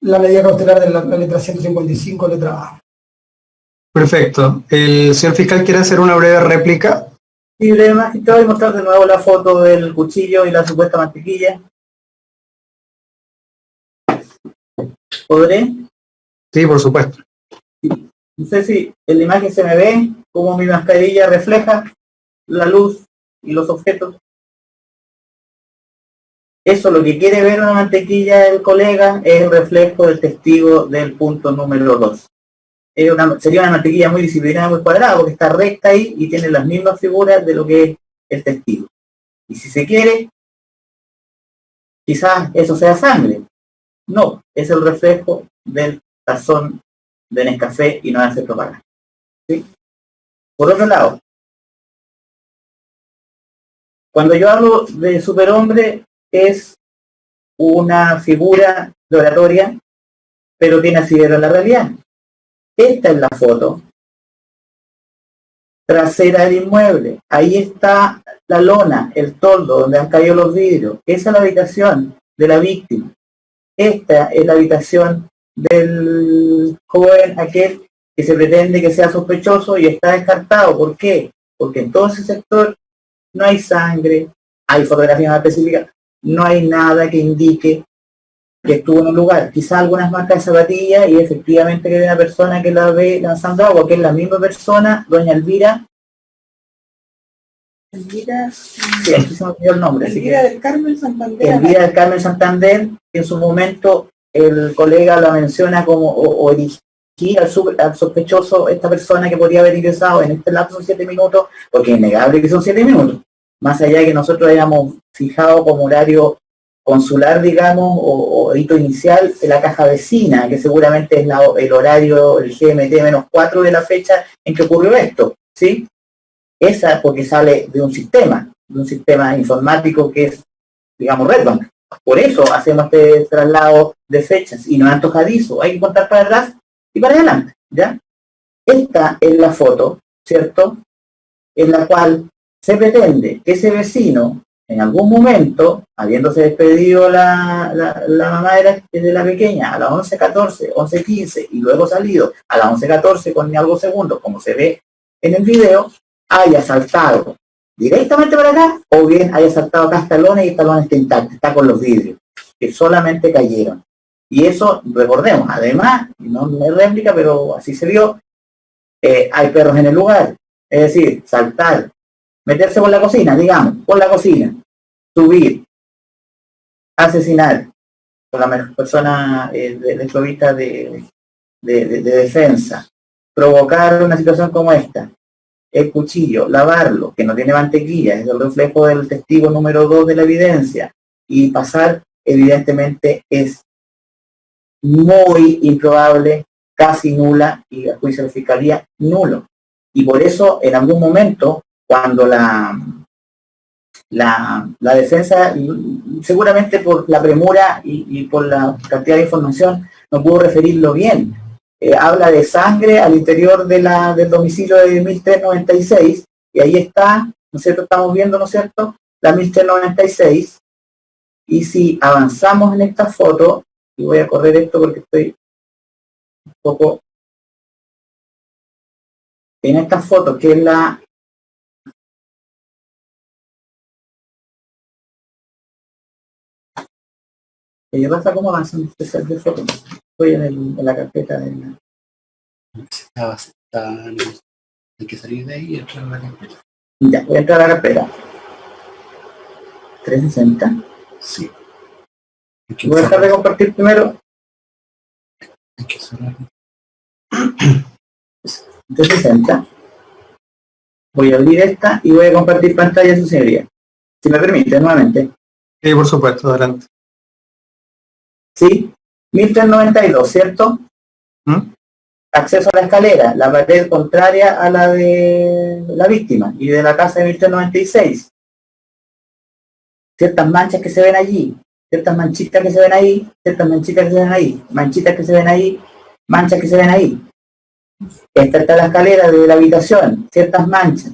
la medida cautelar de la letra 155, letra A. Perfecto. ¿El señor fiscal quiere hacer una breve réplica? Sí, breve, magistrado, y mostrar de nuevo la foto del cuchillo y la supuesta mantequilla. ¿Podré? Sí, por supuesto. No sé si en la imagen se me ve cómo mi mascarilla refleja la luz y los objetos. Eso, lo que quiere ver una mantequilla del colega, es el reflejo del testigo del punto número 2. Sería una mantequilla muy disciplinada, muy cuadrada, porque está recta ahí y tiene las mismas figuras de lo que es el testigo. Y si se quiere, quizás eso sea sangre. No, es el reflejo del tazón de Nescafé y no hace propaganda. ¿Sí? Por otro lado, cuando yo hablo de superhombre, es una figura de oratoria, pero tiene asidero en la realidad. Esta es la foto trasera del inmueble. Ahí está la lona, el toldo, donde han caído los vidrios. Esa es la habitación de la víctima. Esta es la habitación del joven aquel que se pretende que sea sospechoso y está descartado. ¿Por qué? Porque en todo ese sector no hay sangre, hay fotografías específicas, no hay nada que indique que estuvo en un lugar. Quizá algunas marcas de zapatillas y efectivamente que hay una persona que la ve lanzando agua, que es la misma persona, doña Elvira. Elvira, Sí, aquí se me olvidó el nombre. Elvira del Carmen Santander. Elvira del Carmen Santander, que en su momento el colega la menciona como o dirigir al sospechoso, esta persona que podría haber ingresado en este lapso de 7 minutos, porque es innegable que son 7 minutos, más allá de que nosotros hayamos fijado como horario consular, digamos, o hito inicial de la caja vecina, que seguramente es el horario, el GMT-4 de la fecha en que ocurrió esto, ¿sí? Esa porque sale de un sistema informático que es, digamos, Redbank. Por eso hacemos este traslado de fechas y no es antojadizo, hay que contar para atrás y para adelante, ¿ya? Esta es la foto, ¿cierto? En la cual se pretende que ese vecino, en algún momento, habiéndose despedido la mamá de la pequeña a las 11:14, 11:15 y luego salido a las 11:14 con algo segundos, como se ve en el video, haya saltado directamente para acá o bien haya saltado acá hasta lona y esta lona está intacta, está con los vidrios, que solamente cayeron. Y eso, recordemos, además, no es réplica, pero así se vio, hay perros en el lugar, es decir, saltar, meterse por la cocina, digamos, por la cocina, subir, asesinar con la persona desprovista de defensa, provocar una situación como esta, el cuchillo, lavarlo, que no tiene mantequilla, es el reflejo del testigo número 2 de la evidencia, y pasar, evidentemente, es muy improbable, casi nula, y a juicio de la fiscalía, nulo. Y por eso, en algún momento, cuando la defensa, seguramente por la premura y por la cantidad de información, no pudo referirlo bien. Habla de sangre al interior del domicilio de 1396, y ahí está, ¿no es cierto? Estamos viendo, ¿no es cierto?, la 1396, y si avanzamos en esta foto, y voy a correr esto porque estoy un poco en esta foto, que es la... ¿Qué pasa? ¿Cómo avanzan este set de fotos? Estoy en la carpeta de la... Hay que salir de ahí y entrar a la carpeta. Ya, voy a entrar a la carpeta. 360. Sí. Voy a dejar de compartir primero. Hay que cerrar. 360. Voy a abrir esta y voy a compartir pantalla, su señoría. Si me permite, nuevamente. Sí, por supuesto, adelante. ¿Sí? 1392, ¿cierto? ¿Mm? Acceso a la escalera, la pared contraria a la de la víctima y de la casa de 1396. Ciertas manchas que se ven allí, ciertas manchitas que se ven ahí, ciertas manchitas que se ven ahí, manchitas que se ven ahí, manchas que se ven ahí. Esta está la escalera de la habitación, ciertas manchas.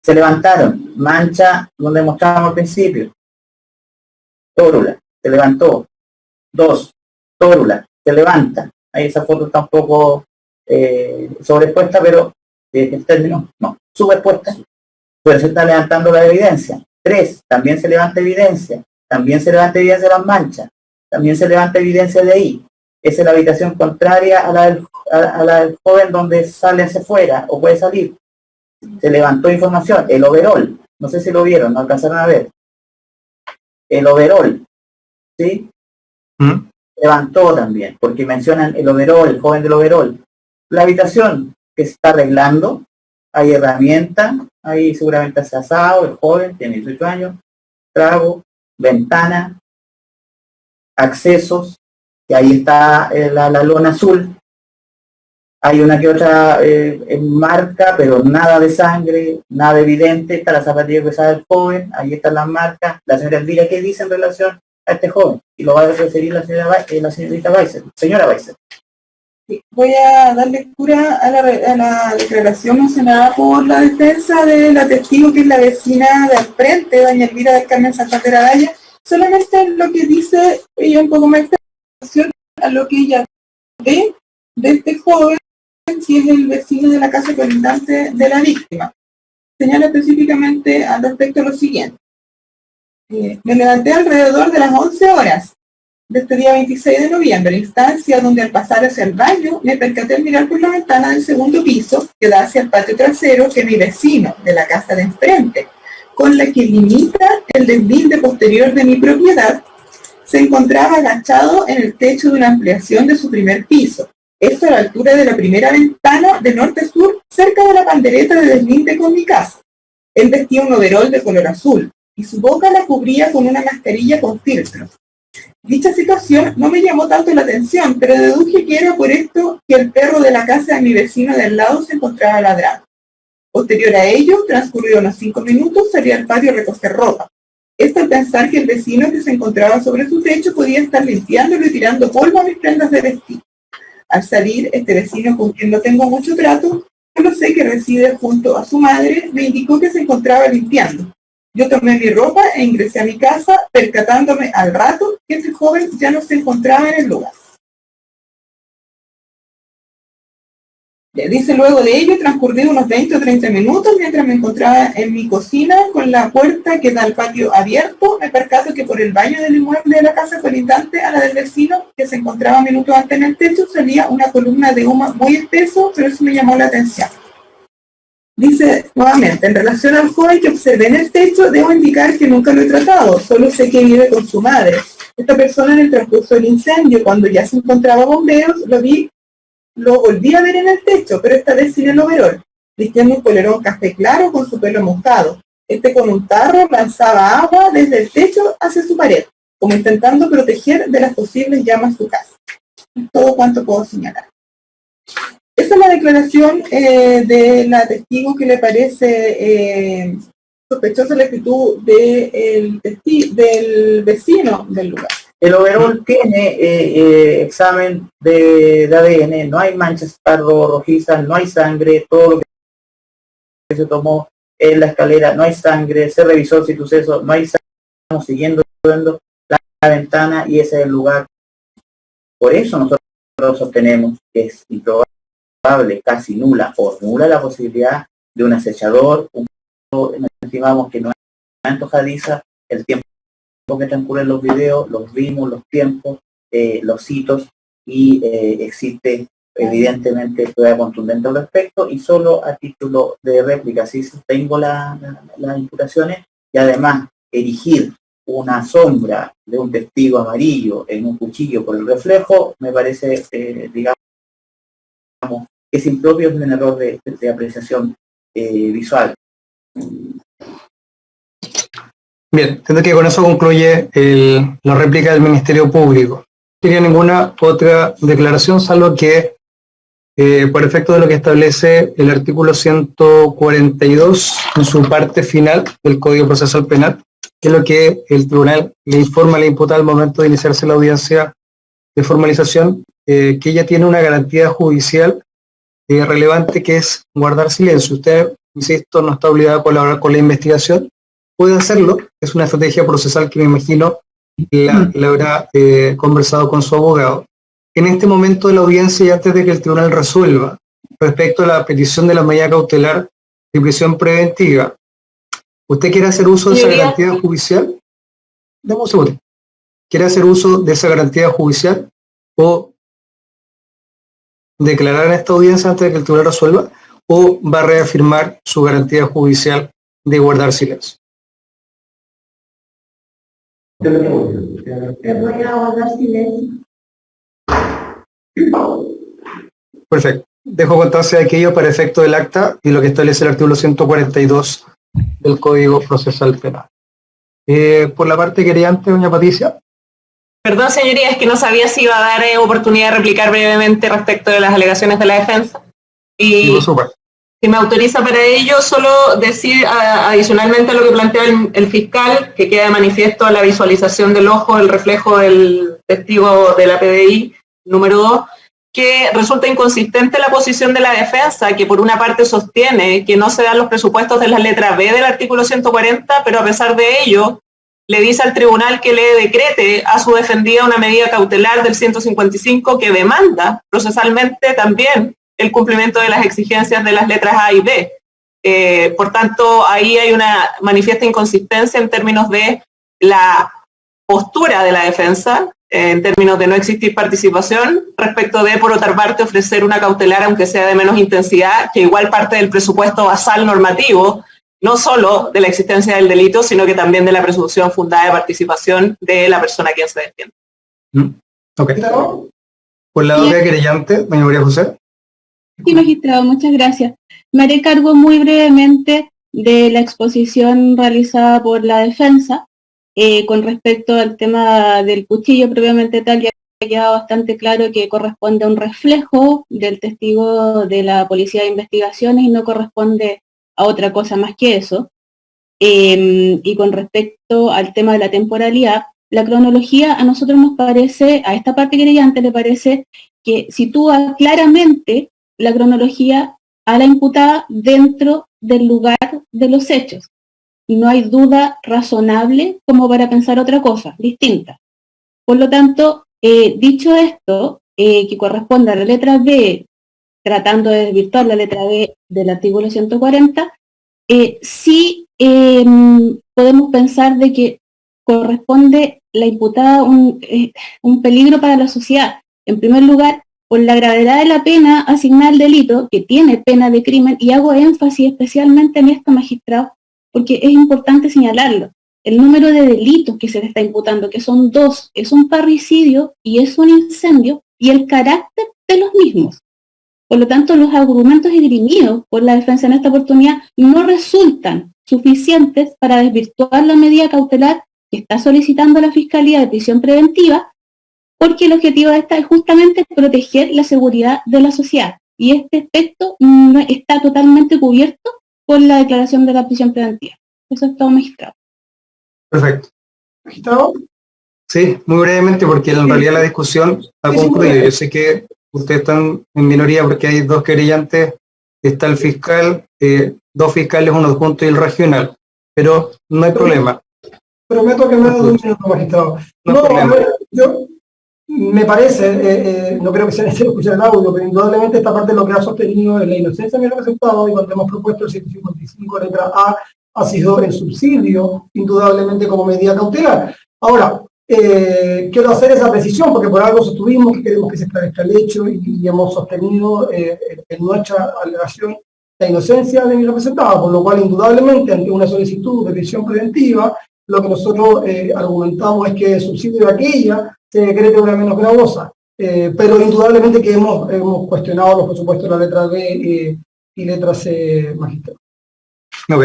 Se levantaron, mancha donde mostrábamos al principio. Tórula, se levantó. 2, tórula, se levanta. Ahí esa foto está un poco sobrepuesta, pero en términos, no, subexpuesta, pero se está levantando la evidencia. 3, también se levanta evidencia, también se levanta evidencia de las manchas, también se levanta evidencia de ahí. Esa es la habitación contraria a la del joven donde sale hacia afuera o puede salir. Se levantó información, el overall, no sé si lo vieron, no alcanzaron a ver. El overall, ¿sí? ¿Mm? Levantó también, porque mencionan el overall, el joven del overall. La habitación que se está arreglando, hay herramientas, ahí seguramente hace asado, el joven tiene 18 años, trago, ventana, accesos, y ahí está la lona azul, Hay una que otra marca, pero nada de sangre, nada evidente. Está la zapatilla que usaba el joven, ahí están las marcas. La señora Elvira, ¿qué dice en relación a este joven? Y lo va a referir la señorita Weiser, señora Weiser. Sí, voy a dar lectura a la declaración mencionada por la defensa de la testigo, que es la vecina de al frente, doña Elvira del Carmen Santander Araya. Solamente lo que dice ella un poco más extensión a lo que ella ve de este joven, que es el vecino de la casa colindante de la víctima. Señala específicamente al respecto lo siguiente. Me levanté alrededor de las 11 horas de este día 26 de noviembre, instancia donde al pasar hacia el baño me percaté al mirar por la ventana del segundo piso que da hacia el patio trasero que mi vecino de la casa de enfrente, con la que limita el deslinde posterior de mi propiedad, se encontraba agachado en el techo de una ampliación de su primer piso. Esto a la altura de la primera ventana de norte a sur, cerca de la pandereta de deslinde con mi casa. Él vestía un overol de color azul y su boca la cubría con una mascarilla con filtros. Dicha situación no me llamó tanto la atención, pero deduje que era por esto que el perro de la casa de mi vecino de al lado se encontraba ladrando. Posterior a ello, transcurridos unos 5 minutos, salí al patio a recoger ropa. Esto al pensar que el vecino que se encontraba sobre su techo podía estar limpiándolo y tirando polvo a mis prendas de vestir. Al salir, este vecino, con quien no tengo mucho trato, solo sé que reside junto a su madre, me indicó que se encontraba limpiando. Yo tomé mi ropa e ingresé a mi casa, percatándome al rato que este joven ya no se encontraba en el lugar. Le dice luego de ello, transcurrido unos 20 o 30 minutos, mientras me encontraba en mi cocina con la puerta que da al patio abierto, me percato que por el baño del inmueble de la casa colindante a la del vecino, que se encontraba minutos antes en el techo, salía una columna de humo muy espeso, pero eso me llamó la atención. Dice nuevamente, en relación al joven que observé en el techo, debo indicar que nunca lo he tratado, solo sé que vive con su madre. Esta persona en el transcurso del incendio, cuando ya se encontraba bomberos, lo volví a ver en el techo, pero esta vez sin el overol, vistiendo un polerón café claro con su pelo mojado. Con un tarro lanzaba agua desde el techo hacia su pared, como intentando proteger de las posibles llamas su casa. Es todo cuanto puedo señalar. Esa es la declaración de la testigo que le parece sospechosa la actitud del vecino del lugar. El overol tiene examen de ADN, no hay manchas pardo-rojizas, no hay sangre, todo lo que se tomó en la escalera, no hay sangre, se revisó el suceso, no hay sangre, estamos siguiendo la ventana y ese es el lugar. Por eso nosotros sostenemos que es improbable, casi nula o nula la posibilidad de un acechador, estimamos que no es antojadiza el tiempo que transcurren los videos, los ritmos, los tiempos, los hitos y existe evidentemente prueba contundente al respecto y solo a título de réplica, si sostengo las imputaciones y además erigir una sombra de un testigo amarillo en un cuchillo por el reflejo, me parece, digamos, es impropio de un error de apreciación visual. Bien, entiendo que con eso concluye la réplica del Ministerio Público. No tenía ninguna otra declaración, salvo que, por efecto de lo que establece el artículo 142 en su parte final del Código Procesal Penal, que es lo que el tribunal le informa a la imputada al momento de iniciarse la audiencia de formalización, que ella tiene una garantía judicial relevante, que es guardar silencio. Usted, insisto, no está obligado a colaborar con la investigación, puede hacerlo, es una estrategia procesal que me imagino la habrá conversado con su abogado. En este momento de la audiencia y antes de que el tribunal resuelva respecto a la petición de la medida cautelar de prisión preventiva, ¿usted quiere hacer uso de esa garantía judicial? Dame un segundo. ¿Quiere hacer uso de esa garantía judicial o declarar en esta audiencia antes de que el tribunal resuelva, o va a reafirmar su garantía judicial de guardar silencio? Te voy a guardar silencio. Perfecto. Dejo constancia de aquello para efecto del acta y lo que establece el artículo 142 del Código Procesal Penal. Por la parte querellante, doña Patricia. Perdón, señoría, es que no sabía si iba a dar oportunidad de replicar brevemente respecto de las alegaciones de la defensa. Sí, Y por supuesto. si me autoriza para ello, solo decir adicionalmente a lo que plantea el fiscal, que queda de manifiesto a la visualización del ojo, el reflejo del testigo de la PDI, número 2, que resulta inconsistente la posición de la defensa, que por una parte sostiene que no se dan los presupuestos de la letra B del artículo 140, pero a pesar de ello, le dice al tribunal que le decrete a su defendida una medida cautelar del 155 que demanda procesalmente también el cumplimiento de las exigencias de las letras A y B. Por tanto, ahí hay una manifiesta inconsistencia en términos de la postura de la defensa, en términos de no existir participación, respecto de, por otra parte, ofrecer una cautelar, aunque sea de menos intensidad, que igual parte del presupuesto basal normativo, no solo de la existencia del delito, sino que también de la presunción fundada de participación de la persona a quien se defiende. Ok. Por la doble querellante, doña María José. Sí, magistrado, muchas gracias. Me haré cargo muy brevemente de la exposición realizada por la defensa con respecto al tema del cuchillo propiamente tal. Ya ha quedado bastante claro que corresponde a un reflejo del testigo de la Policía de Investigaciones y no corresponde a otra cosa más que eso. Y con respecto al tema de la temporalidad, la cronología a nosotros nos parece, a esta parte querellante le parece que sitúa claramente la cronología a la imputada dentro del lugar de los hechos. Y no hay duda razonable como para pensar otra cosa, distinta. Por lo tanto, dicho esto, que corresponde a la letra B, tratando de desvirtuar la letra B del artículo 140, sí podemos pensar de que corresponde la imputada un peligro para la sociedad. En primer lugar, por la gravedad de la pena asignada al delito, que tiene pena de crimen, y hago énfasis especialmente en esto, magistrado, porque es importante señalarlo. El número de delitos que se le está imputando, que son 2, es un parricidio y es un incendio, y el carácter de los mismos. Por lo tanto, los argumentos esgrimidos por la defensa en esta oportunidad no resultan suficientes para desvirtuar la medida cautelar que está solicitando la Fiscalía de Prisión Preventiva, porque el objetivo de esta es justamente proteger la seguridad de la sociedad. Y este aspecto no está totalmente cubierto por la declaración de la prisión preventiva. Eso es todo, magistrado. Perfecto. ¿Magistrado? Sí, muy brevemente, porque en realidad la discusión ha concluido. Yo sé que ustedes están en minoría porque hay 2 querellantes, está el fiscal, 2 fiscales, uno adjunto y el regional, pero no hay problema. Prometo que me da 2 minutos, magistrado. No, A ver, yo me parece, no creo que sea necesario escuchar el audio, pero indudablemente esta parte lo que ha sostenido es la inocencia de mi representado, y cuando hemos propuesto el 155 letra A ha sido el subsidio, indudablemente como medida cautelar. Ahora, quiero hacer esa precisión porque por algo sostuvimos que queremos que se esclarezca el hecho y hemos sostenido en nuestra alegación la inocencia de mi representado, por lo cual indudablemente ante una solicitud de prisión preventiva lo que nosotros argumentamos es que el subsidio de aquella se decrete una menos gravosa, pero indudablemente que hemos cuestionado por supuesto la letra B y letra C, magistrado. Ok.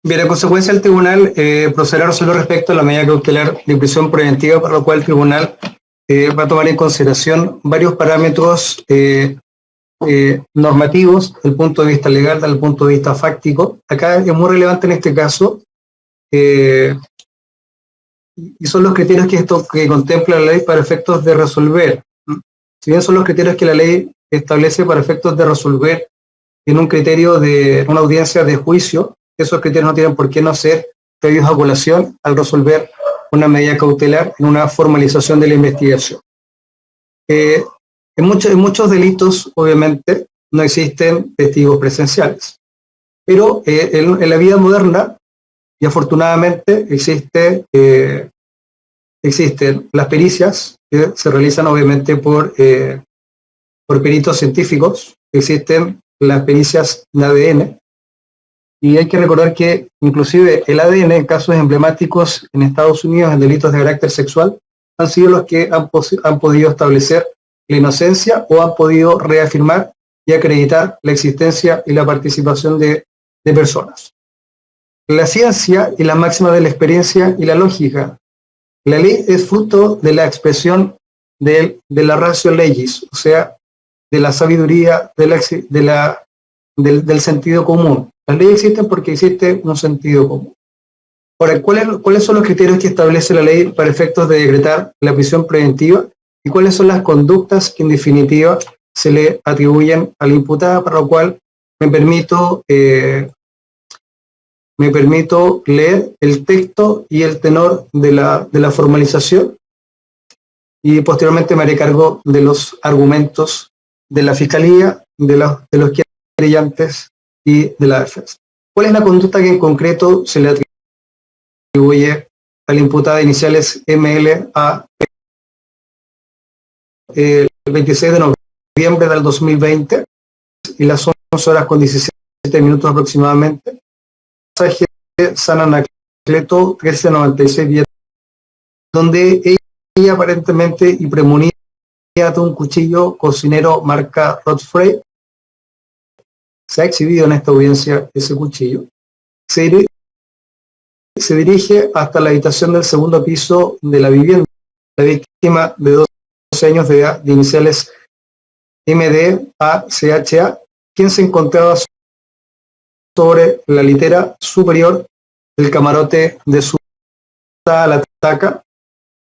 Bien, en consecuencia el tribunal procederá solo respecto a la medida cautelar de prisión preventiva, para lo cual el tribunal va a tomar en consideración varios parámetros normativos, desde el punto de vista legal, desde el punto de vista fáctico. Acá es muy relevante en este caso, y son los criterios que contempla la ley para efectos de resolver. Si bien son los criterios que la ley establece para efectos de resolver en un criterio de una audiencia de juicio, esos criterios no tienen por qué no ser previos a colación al resolver una medida cautelar en una formalización de la investigación. En muchos delitos, obviamente, no existen testigos presenciales, pero en la vida moderna, y afortunadamente, existen las pericias que se realizan obviamente por peritos científicos, existen las pericias en ADN, y hay que recordar que inclusive el ADN, en casos emblemáticos en Estados Unidos en delitos de carácter sexual, han sido los que han podido establecer la inocencia o han podido reafirmar y acreditar la existencia y la participación de personas. La ciencia y la máxima de la experiencia y la lógica La ley es fruto de la expresión de la ratio legis, o sea, de la sabiduría, del sentido común. Las leyes existen porque existe un sentido común. Ahora, ¿cuáles son los criterios que establece la ley para efectos de decretar la prisión preventiva? ¿Y cuáles son las conductas que en definitiva se le atribuyen a la imputada, para lo cual me permito leer el texto y el tenor de la formalización, y posteriormente me haré cargo de los argumentos de la Fiscalía, de los querellantes y de la defensa. ¿Cuál es la conducta que en concreto se le atribuye a la imputada iniciales MLA el 26 de noviembre del 2020 y las 11 horas con 17 minutos aproximadamente? Pasaje de San Anacleto 1396, donde ella aparentemente y premunida de un cuchillo cocinero marca Rodfrey. Se ha exhibido en esta audiencia ese cuchillo. Se dirige hasta la habitación del segundo piso de la vivienda. La víctima, de 12 años de edad, de iniciales MDACHA, quien se encontraba sobre la litera superior del camarote de su a la ataca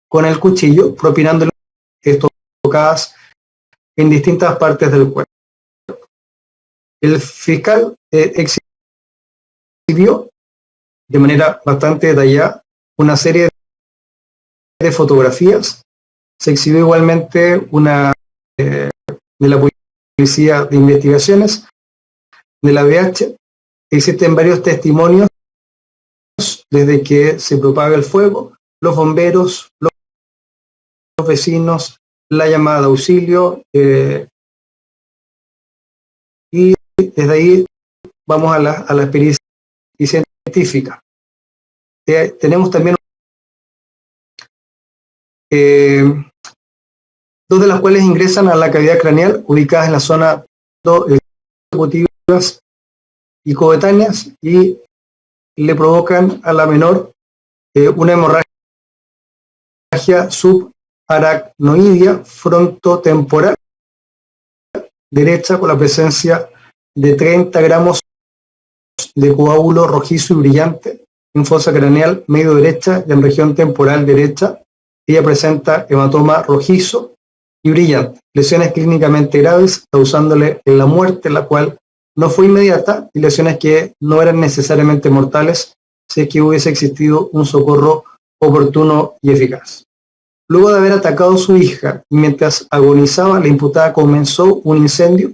con el cuchillo, propinándole estocadas en distintas partes del cuerpo. El fiscal exhibió de manera bastante detallada una serie de fotografías. Se exhibió igualmente una de la Policía de Investigaciones, de la BH. Existen varios testimonios desde que se propaga el fuego, los bomberos, los vecinos, la llamada de auxilio, y desde ahí vamos a la experiencia científica. Tenemos también dos de las cuales ingresan a la cavidad craneal, ubicadas en la zona ejecutivas y coetáneas, y le provocan a la menor una hemorragia subaracnoidea frontotemporal derecha, con la presencia de 30 gramos de coágulo rojizo y brillante en fosa craneal medio derecha y en región temporal derecha. Ella presenta hematoma rojizo y brillante, lesiones clínicamente graves, causándole la muerte, la cual no fue inmediata, y lesiones que no eran necesariamente mortales si es que hubiese existido un socorro oportuno y eficaz. Luego de haber atacado a su hija, mientras agonizaba, la imputada comenzó un incendio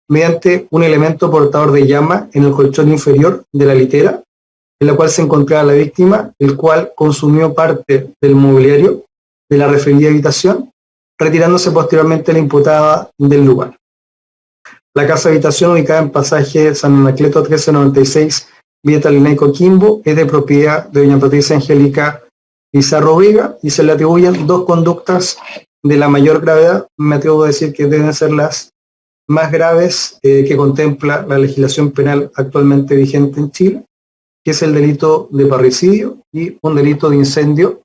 mediante un elemento portador de llama en el colchón inferior de la litera, en la cual se encontraba la víctima, el cual consumió parte del mobiliario de la referida habitación, retirándose posteriormente la imputada del lugar. La casa habitación, ubicada en pasaje San Anacleto 1396, Vía Talinay Coquimbo, es de propiedad de doña Patricia Angélica Pizarro Vega, y se le atribuyen dos conductas de la mayor gravedad. Me atrevo a decir que deben ser las más graves que contempla la legislación penal actualmente vigente en Chile, que es el delito de parricidio y un delito de incendio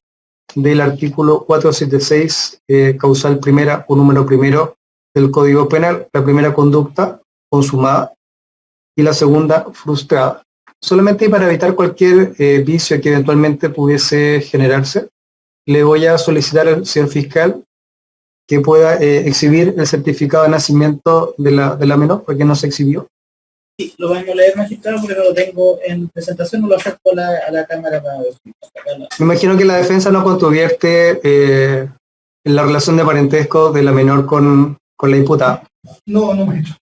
del artículo 476, causal primera o número primero del Código Penal. La primera conducta consumada y la segunda frustrada. Solamente para evitar cualquier vicio que eventualmente pudiese generarse, le voy a solicitar al señor fiscal que pueda exhibir el certificado de nacimiento de la menor, porque no se exhibió. Sí, lo vamos a leer, magistrado, porque no lo tengo en presentación, no lo acerco a la cámara para ver. Me imagino que la defensa no controvierte en la relación de parentesco de la menor con la imputada. No, maestro.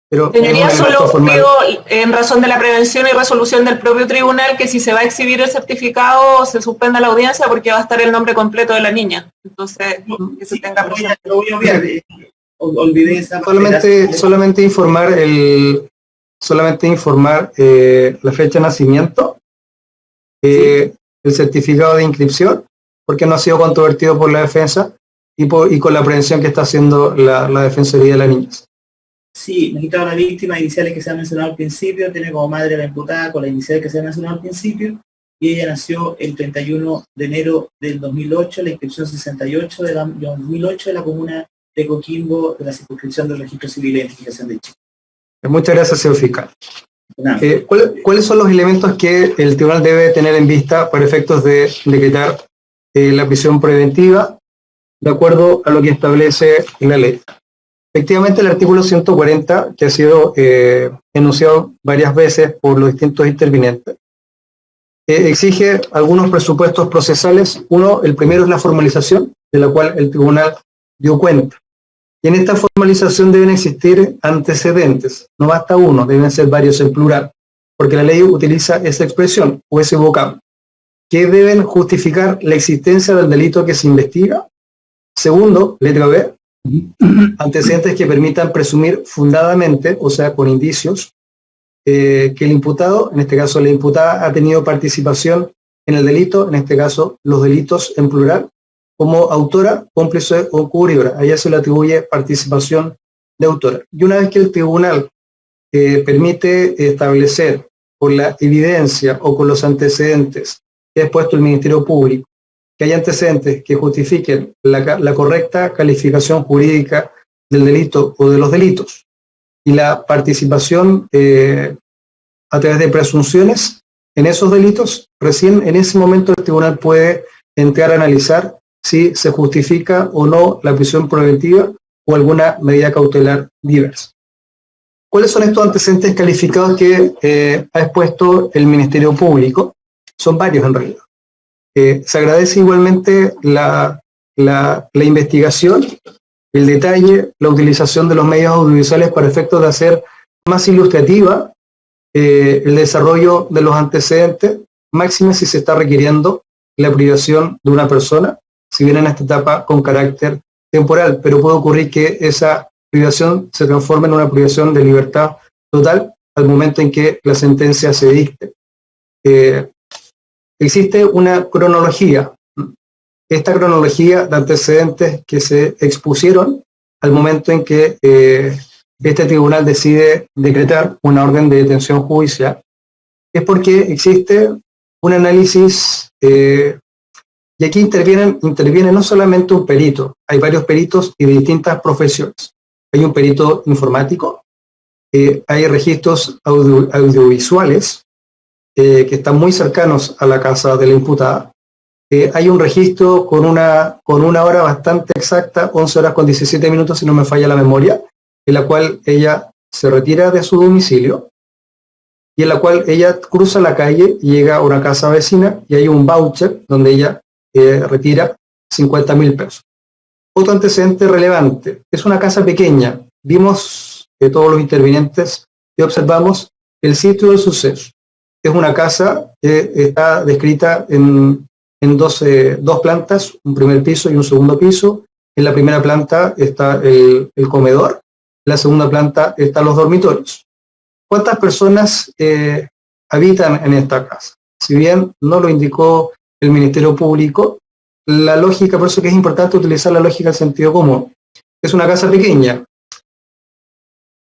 Pero Señoría, solo pido, en razón de la prevención y resolución del propio tribunal, que si se va a exhibir el certificado se suspenda la audiencia, porque va a estar el nombre completo de la niña. Entonces, que se tenga presente. Lo voy a obviar. Olvidé esa parte. Solamente informar la fecha de nacimiento, el certificado de inscripción, porque no ha sido controvertido por la defensa, y con la prevención que está haciendo la Defensoría de las Niñas. Sí, magistrado, la víctima, iniciales que se han mencionado al principio, tiene como madre la imputada con la inicial que se ha mencionado al principio, y ella nació el 31 de enero del 2008, la inscripción 68 de 2008 de la comuna de Coquimbo, de la circunscripción del Registro Civil de Identificación de Chile. Muchas gracias, señor fiscal. Nada. ¿Cuáles son los elementos que el tribunal debe tener en vista para efectos de decretar la prisión preventiva de acuerdo a lo que establece la ley? Efectivamente, el artículo 140, que ha sido enunciado varias veces por los distintos intervinientes, exige algunos presupuestos procesales. El primero es la formalización, de la cual el tribunal dio cuenta. Y en esta formalización deben existir antecedentes, no basta uno, deben ser varios en plural, porque la ley utiliza esa expresión o ese vocablo, que deben justificar la existencia del delito que se investiga. Segundo, letra B, antecedentes que permitan presumir fundadamente, o sea, con indicios, que el imputado, en este caso la imputada, ha tenido participación en el delito, en este caso los delitos en plural, como autora, cómplice o cubridora. A ella se le atribuye participación de autora. Y una vez que el tribunal permite establecer con la evidencia o con los antecedentes que ha expuesto el Ministerio Público, que hay antecedentes que justifiquen la correcta calificación jurídica del delito o de los delitos, y la participación a través de presunciones en esos delitos, recién en ese momento el tribunal puede entrar a analizar si se justifica o no la prisión preventiva o alguna medida cautelar diversa. ¿Cuáles son estos antecedentes calificados que ha expuesto el Ministerio Público? Son varios en realidad. Se agradece igualmente la investigación, el detalle, la utilización de los medios audiovisuales para efectos de hacer más ilustrativa el desarrollo de los antecedentes, máxime si se está requiriendo la privación de una persona, si bien en esta etapa con carácter temporal, pero puede ocurrir que esa privación se transforme en una privación de libertad total al momento en que la sentencia se dicte. Existe una cronología. Esta cronología de antecedentes que se expusieron al momento en que este tribunal decide decretar una orden de detención judicial es porque existe un análisis, y aquí interviene no solamente un perito, hay varios peritos y de distintas profesiones. Hay un perito informático, hay registros audiovisuales que están muy cercanos a la casa de la imputada. Hay un registro con una hora bastante exacta, 11 horas con 17 minutos, si no me falla la memoria, en la cual ella se retira de su domicilio y en la cual ella cruza la calle y llega a una casa vecina y hay un voucher donde ella retira 50.000 pesos. Otro antecedente relevante, es una casa pequeña. Vimos todos los intervinientes y observamos el sitio del suceso. Es una casa que está descrita en dos plantas, un primer piso y un segundo piso. En la primera planta está el comedor, en la segunda planta están los dormitorios. ¿Cuántas personas habitan en esta casa? Si bien no lo indicó el Ministerio Público, la lógica, por eso que es importante utilizar la lógica del sentido común. Es una casa pequeña.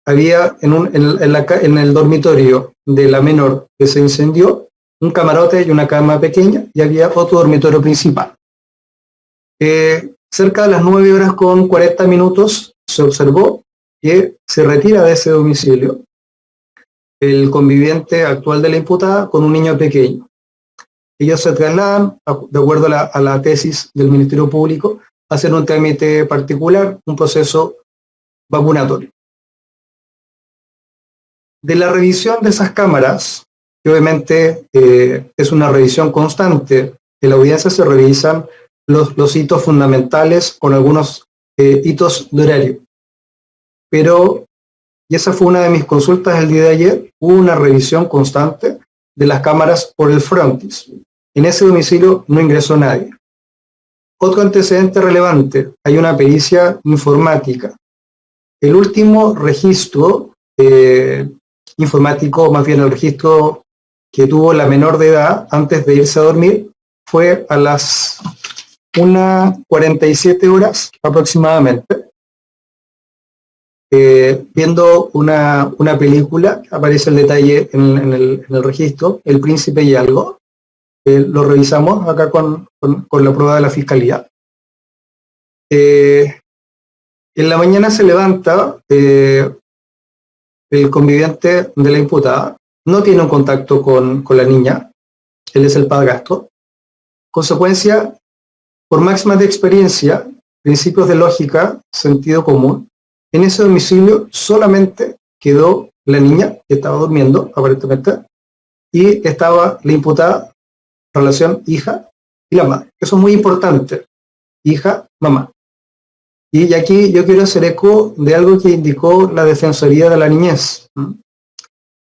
Había en el dormitorio de la menor que se incendió un camarote y una cama pequeña, y había otro dormitorio principal. Cerca de las 9 horas con 40 minutos se observó que se retira de ese domicilio el conviviente actual de la imputada con un niño pequeño. Ellos se trasladan, de acuerdo a la tesis del Ministerio Público, a hacer un trámite particular, un proceso vacunatorio. De la revisión de esas cámaras, que obviamente es una revisión constante, en la audiencia se revisan los hitos fundamentales con algunos hitos de horario. Pero, y esa fue una de mis consultas el día de ayer, hubo una revisión constante de las cámaras por el frontis. En ese domicilio no ingresó nadie. Otro antecedente relevante, hay una pericia informática. El último registro informático, más bien el registro que tuvo la menor de edad antes de irse a dormir, fue a las 1:47 horas aproximadamente, viendo una película. Aparece el detalle en el registro, El Príncipe y algo, lo revisamos acá con la prueba de la fiscalía. En la mañana se levanta el conviviente de la imputada, no tiene un contacto con la niña, él es el padrastro. Consecuencia, por máximas de experiencia, principios de lógica, sentido común, en ese domicilio solamente quedó la niña, que estaba durmiendo aparentemente, y estaba la imputada, relación hija y la madre. Eso es muy importante, hija, mamá. Y aquí yo quiero hacer eco de algo que indicó la Defensoría de la Niñez.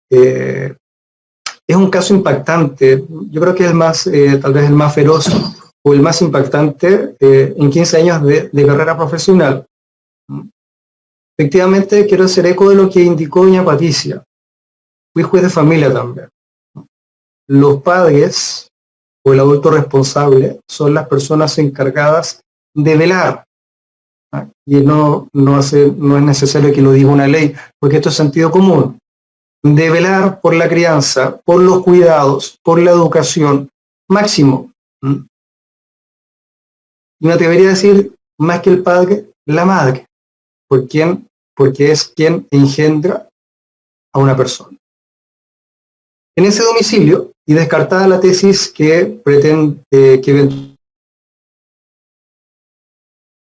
Es un caso impactante, yo creo que es el más, tal vez el más feroz o el más impactante en 15 años de carrera profesional. Efectivamente, quiero hacer eco de lo que indicó doña Patricia. Fui juez de familia también. Los padres o el adulto responsable son las personas encargadas de velar. Y no es necesario que lo diga una ley, porque esto es sentido común. De velar por la crianza, por los cuidados, por la educación, máximo. Y me atrevería a decir, más que el padre, la madre, porque es quien engendra a una persona. En ese domicilio, y descartada la tesis que pretende, que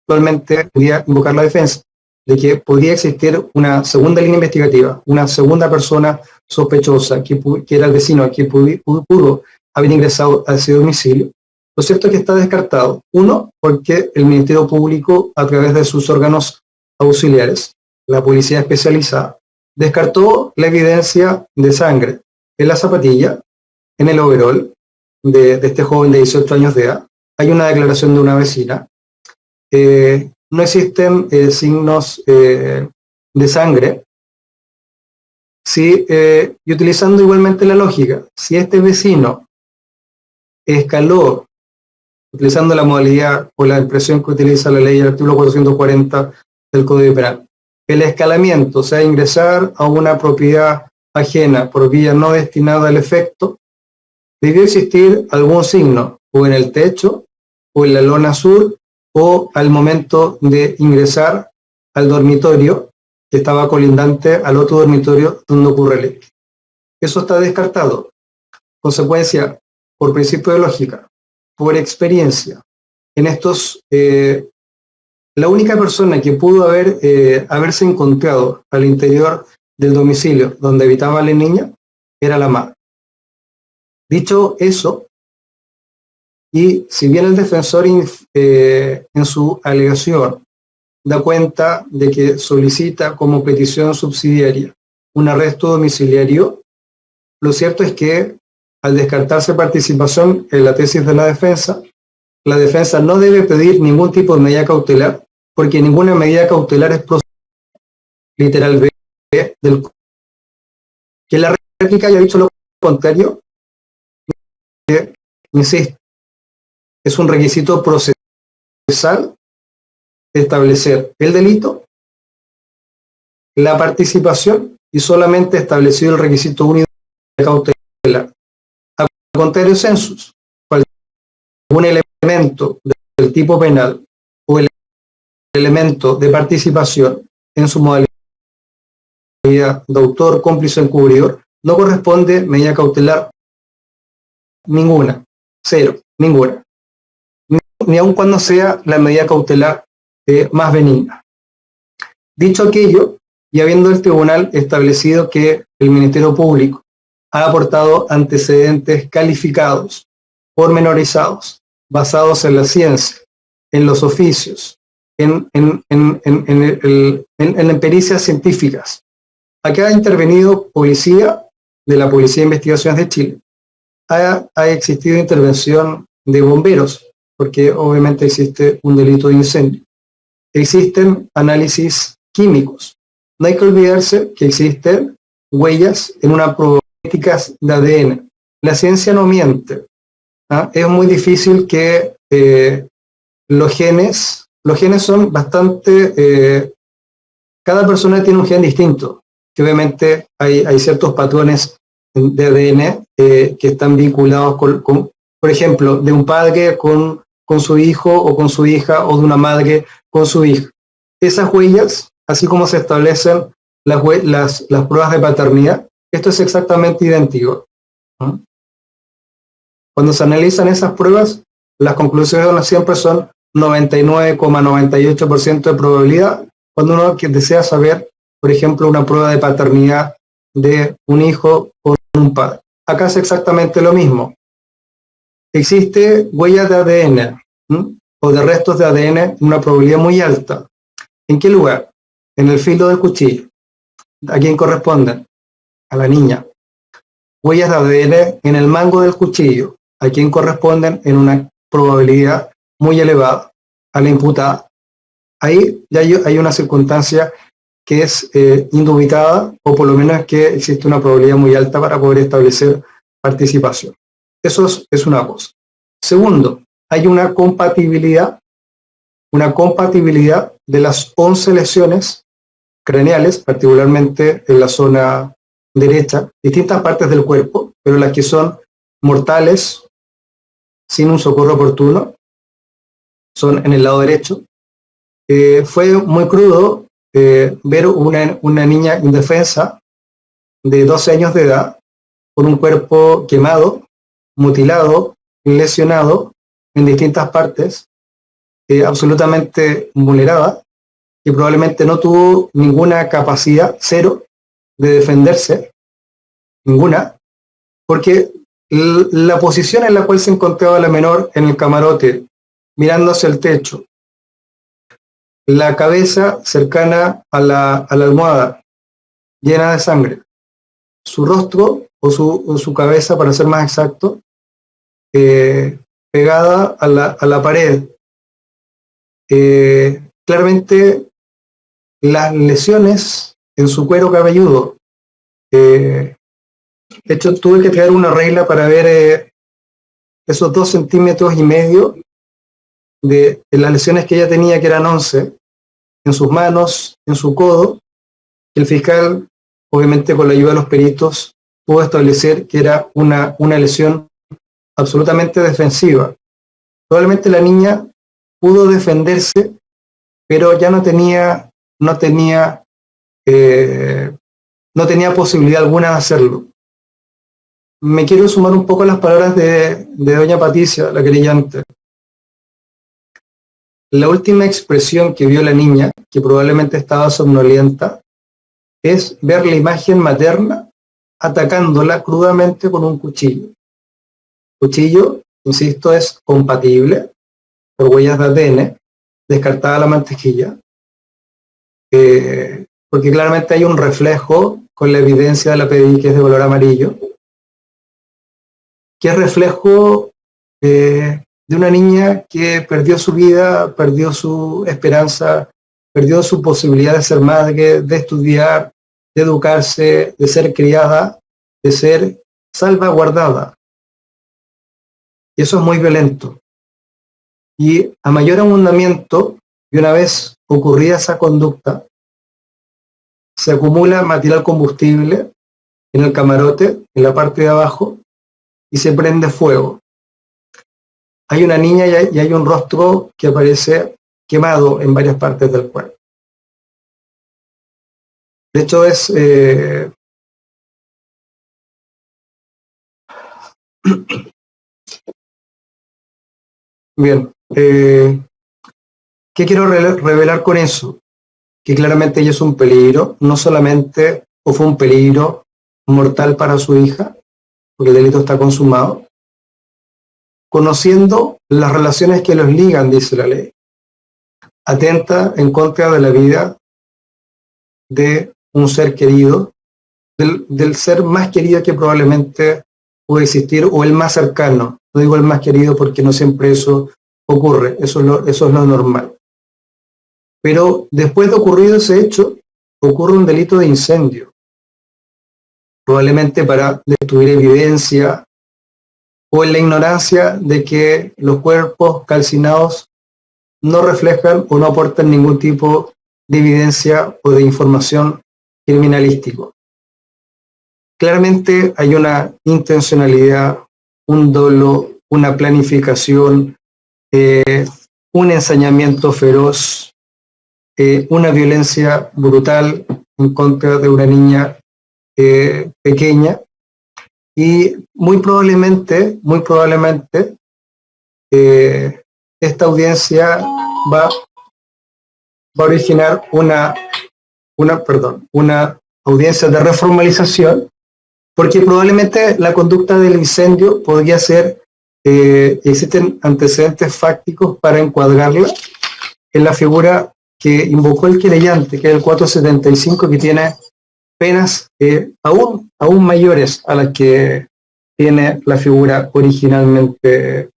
eventualmente podría invocar la defensa, de que podría existir una segunda línea investigativa, una segunda persona sospechosa, que era el vecino, que pudo haber ingresado a ese domicilio. Lo cierto es que está descartado. Uno, porque el Ministerio Público, a través de sus órganos auxiliares, la policía especializada, descartó la evidencia de sangre en la zapatilla, en el overol de este joven de 18 años de edad. Hay una declaración de una vecina. No existen signos de sangre. Sí, y utilizando igualmente la lógica, si este vecino escaló, utilizando la modalidad o la expresión que utiliza la ley del artículo 440 del Código Penal, el escalamiento, o sea, ingresar a una propiedad ajena por vía no destinada al efecto, debió existir algún signo, o en el techo, o en la lona sur, o al momento de ingresar al dormitorio, que estaba colindante al otro dormitorio donde ocurre el hecho. Eso está descartado. Consecuencia, por principio de lógica, por experiencia, en estos, la única persona que pudo haberse encontrado al interior del domicilio donde habitaba la niña era la madre. Dicho eso, y si bien el defensor en su alegación da cuenta de que solicita como petición subsidiaria un arresto domiciliario, lo cierto es que al descartarse participación en la tesis de la defensa no debe pedir ningún tipo de medida cautelar, porque ninguna medida cautelar es procedente, literalmente, del que la réplica haya dicho lo contrario, insisto, es un requisito procesal establecer el delito, la participación y solamente establecido el requisito único de cautelar. A contrario sensus, algún elemento del tipo penal o el elemento de participación en su modalidad de autor, cómplice o encubridor, no corresponde medida cautelar ninguna, cero, ninguna, ni aun cuando sea la medida cautelar más benigna. Dicho aquello, y habiendo el tribunal establecido que el Ministerio Público ha aportado antecedentes calificados, pormenorizados, basados en la ciencia, en los oficios, en pericias científicas. Acá ha intervenido policía de la Policía de Investigaciones de Chile. Ha existido intervención de bomberos, porque obviamente existe un delito de incendio. Existen análisis químicos. No hay que olvidarse que existen huellas en una probabilidad de ADN. La ciencia no miente. Es muy difícil que los genes son bastante, cada persona tiene un gen distinto, que obviamente hay ciertos patrones de ADN que están vinculados por ejemplo, de un padre con su hijo o con su hija, o de una madre con su hija. Esas huellas, así como se establecen las pruebas de paternidad, esto es exactamente idéntico. ¿No? Cuando se analizan esas pruebas, las conclusiones siempre son 99,98% de probabilidad, cuando uno desea saber, por ejemplo, una prueba de paternidad de un hijo con un padre. Acá es exactamente lo mismo. Existe huellas de ADN o de restos de ADN en una probabilidad muy alta. ¿En qué lugar? En el filo del cuchillo. ¿A quién corresponden? A la niña. Huellas de ADN en el mango del cuchillo. ¿A quién corresponden? En una probabilidad muy elevada. A la imputada. Ahí ya hay una circunstancia que es indubitada, o por lo menos que existe una probabilidad muy alta para poder establecer participación. Eso es una cosa. Segundo, hay una compatibilidad de las 11 lesiones craneales, particularmente en la zona derecha, distintas partes del cuerpo, pero las que son mortales, sin un socorro oportuno, son en el lado derecho. Fue muy crudo ver una niña indefensa de 12 años de edad, con un cuerpo quemado, mutilado, lesionado en distintas partes, absolutamente vulnerada, y probablemente no tuvo ninguna capacidad, cero, de defenderse, ninguna, porque la posición en la cual se encontraba la menor en el camarote, mirando hacia el techo, la cabeza cercana a la almohada, llena de sangre, su rostro o su cabeza, para ser más exacto, pegada a la pared. Claramente las lesiones en su cuero cabelludo, de hecho tuve que crear una regla para ver esos 2,5 centímetros de las lesiones que ella tenía, que eran 11, en sus manos, en su codo. El fiscal, obviamente con la ayuda de los peritos, pudo establecer que era una lesión absolutamente defensiva. Probablemente la niña pudo defenderse, pero ya no tenía posibilidad alguna de hacerlo. Me quiero sumar un poco a las palabras de doña Patricia, la querellante. La última expresión que vio la niña, que probablemente estaba somnolienta, es ver la imagen materna atacándola crudamente con un cuchillo. Cuchillo, insisto, es compatible por huellas de ADN, descartada la mantequilla, porque claramente hay un reflejo con la evidencia de la PDI, que es de color amarillo, que es reflejo de una niña que perdió su vida, perdió su esperanza, perdió su posibilidad de ser madre, de estudiar, de educarse, de ser criada, de ser salvaguardada. Y eso es muy violento. Y a mayor abundamiento, y una vez ocurrida esa conducta, se acumula material combustible en el camarote, en la parte de abajo, y se prende fuego. Hay una niña y hay un rostro que aparece quemado en varias partes del cuerpo. De hecho es... Bien. ¿Qué quiero revelar con eso? Que claramente ella es un peligro, no solamente, o fue un peligro mortal para su hija, porque el delito está consumado, conociendo las relaciones que los ligan, dice la ley, atenta en contra de la vida de un ser querido, del ser más querido que probablemente puede existir, o el más cercano. No digo el más querido porque no siempre eso ocurre, eso es lo normal. Pero después de ocurrido ese hecho, ocurre un delito de incendio, probablemente para destruir evidencia, o en la ignorancia de que los cuerpos calcinados no reflejan o no aportan ningún tipo de evidencia o de información criminalístico. Claramente hay una intencionalidad, un dolo, una planificación, un ensañamiento feroz, una violencia brutal en contra de una niña pequeña, y muy probablemente esta audiencia va a originar una audiencia de reformalización, porque probablemente la conducta del incendio podría ser, existen antecedentes fácticos para encuadrarla en la figura que invocó el querellante, que es el 475, que tiene penas aún mayores a las que tiene la figura originalmente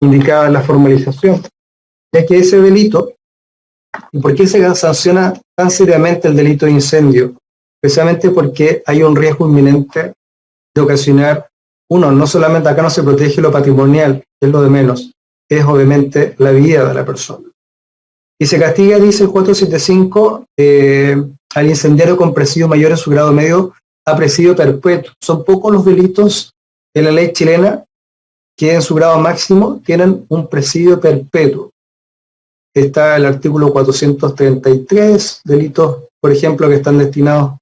indicada en la formalización, ya que ese delito, ¿y por qué se sanciona tan seriamente el delito de incendio? Precisamente porque hay un riesgo inminente de ocasionar, no solamente acá no se protege lo patrimonial, que es lo de menos, es obviamente la vida de la persona. Y se castiga, dice el 475, al incendiario con presidio mayor en su grado medio a presidio perpetuo. Son pocos los delitos en la ley chilena que en su grado máximo tienen un presidio perpetuo. Está el artículo 433, delitos, por ejemplo, que están destinados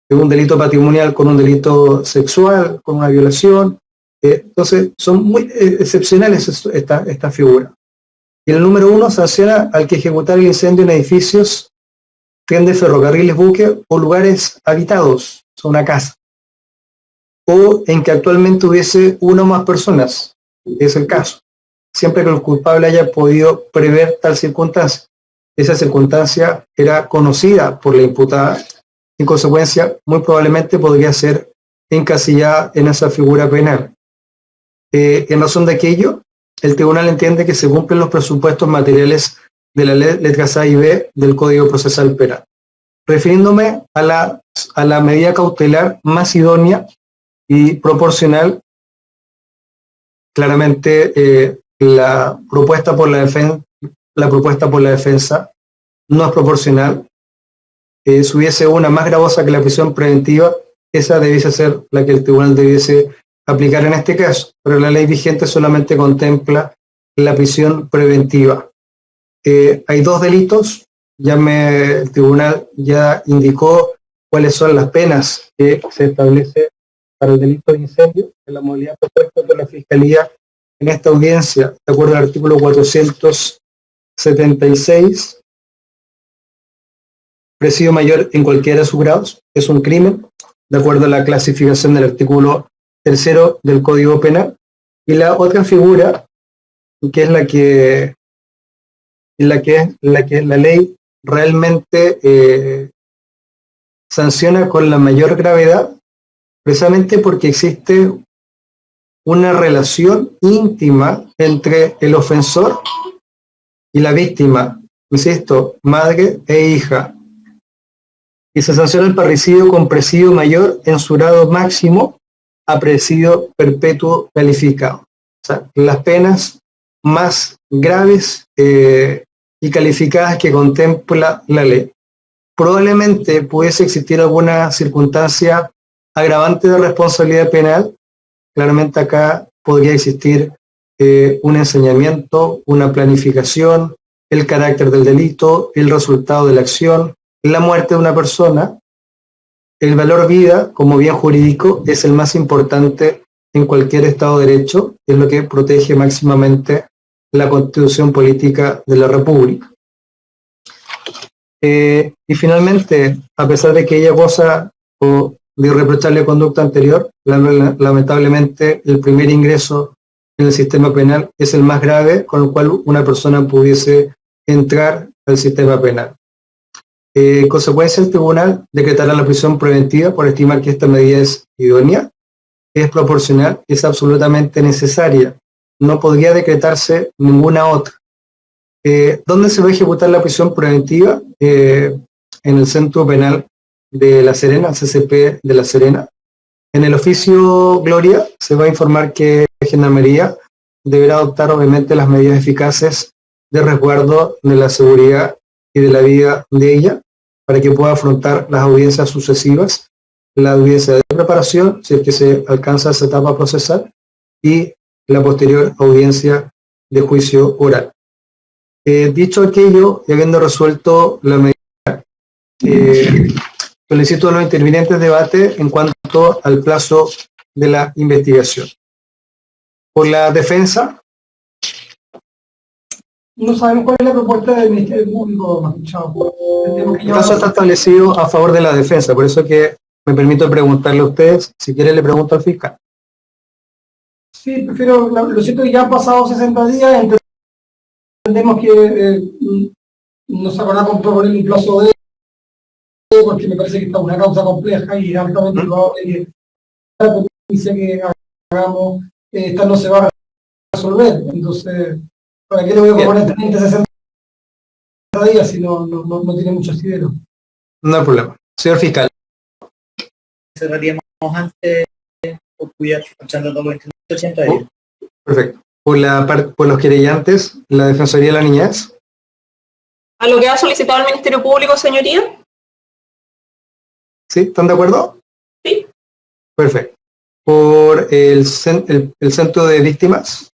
de un delito patrimonial con un delito sexual, con una violación. Entonces, son muy excepcionales esta figura. Y el número 1 sanciona al que ejecutar el incendio en edificios, tren de ferrocarriles, buques o lugares habitados, o una casa, o en que actualmente hubiese una o más personas, es el caso, siempre que el culpable haya podido prever tal circunstancia. Esa circunstancia era conocida por la imputada, en consecuencia, muy probablemente podría ser encasillada en esa figura penal. En razón de aquello, el tribunal entiende que se cumplen los presupuestos materiales de la letras A y B del Código Procesal Penal. Refiriéndome a la medida cautelar más idónea y proporcional, claramente la propuesta por la defensa no es proporcional. Si hubiese una más gravosa que la prisión preventiva, esa debiese ser la que el tribunal debiese aplicar en este caso, pero la ley vigente solamente contempla la prisión preventiva. Hay dos delitos, el tribunal ya indicó cuáles son las penas que se establece para el delito de incendio, en la modalidad propuesta por la Fiscalía en esta audiencia, de acuerdo al artículo 476, presidio mayor en cualquiera de sus grados, es un crimen, de acuerdo a la clasificación del artículo 3 del Código Penal. Y la otra figura, que es la que la ley realmente sanciona con la mayor gravedad, precisamente porque existe una relación íntima entre el ofensor y la víctima, insisto, madre e hija. Y se sanciona el parricidio con presidio mayor en su grado máximo a presidio perpetuo calificado. O sea, las penas más graves y calificadas que contempla la ley. Probablemente pudiese existir alguna circunstancia agravante de responsabilidad penal. Claramente acá podría existir un ensañamiento, una planificación, el carácter del delito, el resultado de la acción, la muerte de una persona. El valor vida como bien jurídico es el más importante en cualquier Estado de Derecho, es lo que protege máximamente la Constitución Política de la República. Y finalmente, a pesar de que ella goza de irreprochable conducta anterior, lamentablemente el primer ingreso en el sistema penal es el más grave con el cual una persona pudiese entrar al sistema penal. En consecuencia, el tribunal decretará la prisión preventiva por estimar que esta medida es idónea, es proporcional, es absolutamente necesaria. No podría decretarse ninguna otra. ¿Dónde se va a ejecutar la prisión preventiva? En el Centro Penal de La Serena, el CCP de La Serena. En el oficio Gloria se va a informar que Gendarmería deberá adoptar obviamente las medidas eficaces de resguardo de la seguridad y de la vida de ella, para que pueda afrontar las audiencias sucesivas, la audiencia de preparación, si es que se alcanza esa etapa procesal, y en la posterior audiencia de juicio oral. Dicho aquello, y habiendo resuelto la medida, solicito a los intervinientes debate en cuanto al plazo de la investigación. Por la defensa, No sabemos cuál es la propuesta del Ministerio Público, magistrado. Entendemos que el ya plazo está establecido a favor de la defensa, por eso que me permito preguntarle a ustedes, si quiere le pregunto al fiscal. Sí, prefiero, lo cierto es que ya han pasado 60 días, entendemos que nos sacará con proponer un plazo de, porque me parece que está una causa compleja y altamente probable que la justicia que hagamos, esta no se va a resolver. Entonces, ¿para qué le voy a proponer 30, 60 días si no tiene mucho asidero? No hay problema. Señor fiscal. Cerraríamos antes por cuidar, escuchando todo los 80 días. Perfecto. Por los querellantes, la Defensoría de la Niñez. ¿A lo que ha solicitado el Ministerio Público, señoría? ¿Sí? ¿Están de acuerdo? Sí. Perfecto. Por el Centro de Víctimas,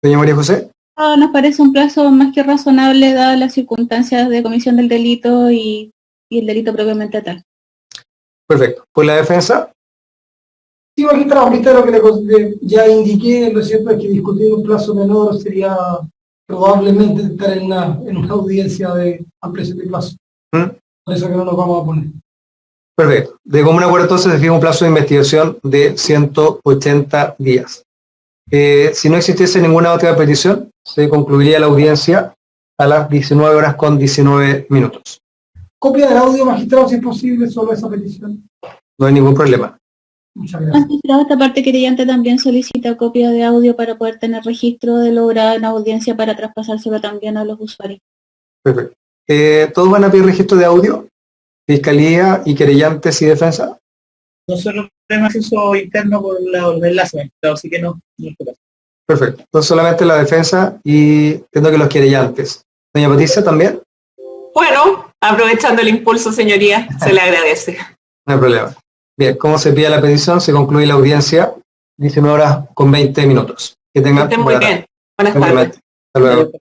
doña María José. Nos parece un plazo más que razonable dadas las circunstancias de comisión del delito y el delito propiamente tal. Perfecto. Por la defensa. Sí, magistrado, ahorita lo que ya indiqué, lo cierto es que discutir un plazo menor sería probablemente estar en una audiencia de ampliación de plazo. Por eso que no nos vamos a poner. Perfecto. De común acuerdo entonces se fija un plazo de investigación de 180 días. Si no existiese ninguna otra petición, se concluiría la audiencia a las 19:19. Copia del audio, magistrado, si es posible, solo esa petición. No hay ningún problema. Muchas gracias. Magistrado, esta parte querellante también solicita copia de audio para poder tener registro de lo obrado en audiencia para traspasárselo también a los usuarios. Perfecto. ¿Todos van a pedir registro de audio? ¿Fiscalía y querellantes y defensa? Nosotros tenemos acceso interno por los enlaces, magistrado, así que no es caso. Perfecto. Entonces solamente la defensa y entiendo que los querellantes. Doña Patricia también. Bueno, aprovechando el impulso, señoría, se le agradece. No hay problema. Bien, como se pide la petición, se concluye la audiencia 19:20. Que tengan Estén muy buena tarde. bien. Buenas tardes. Hasta luego.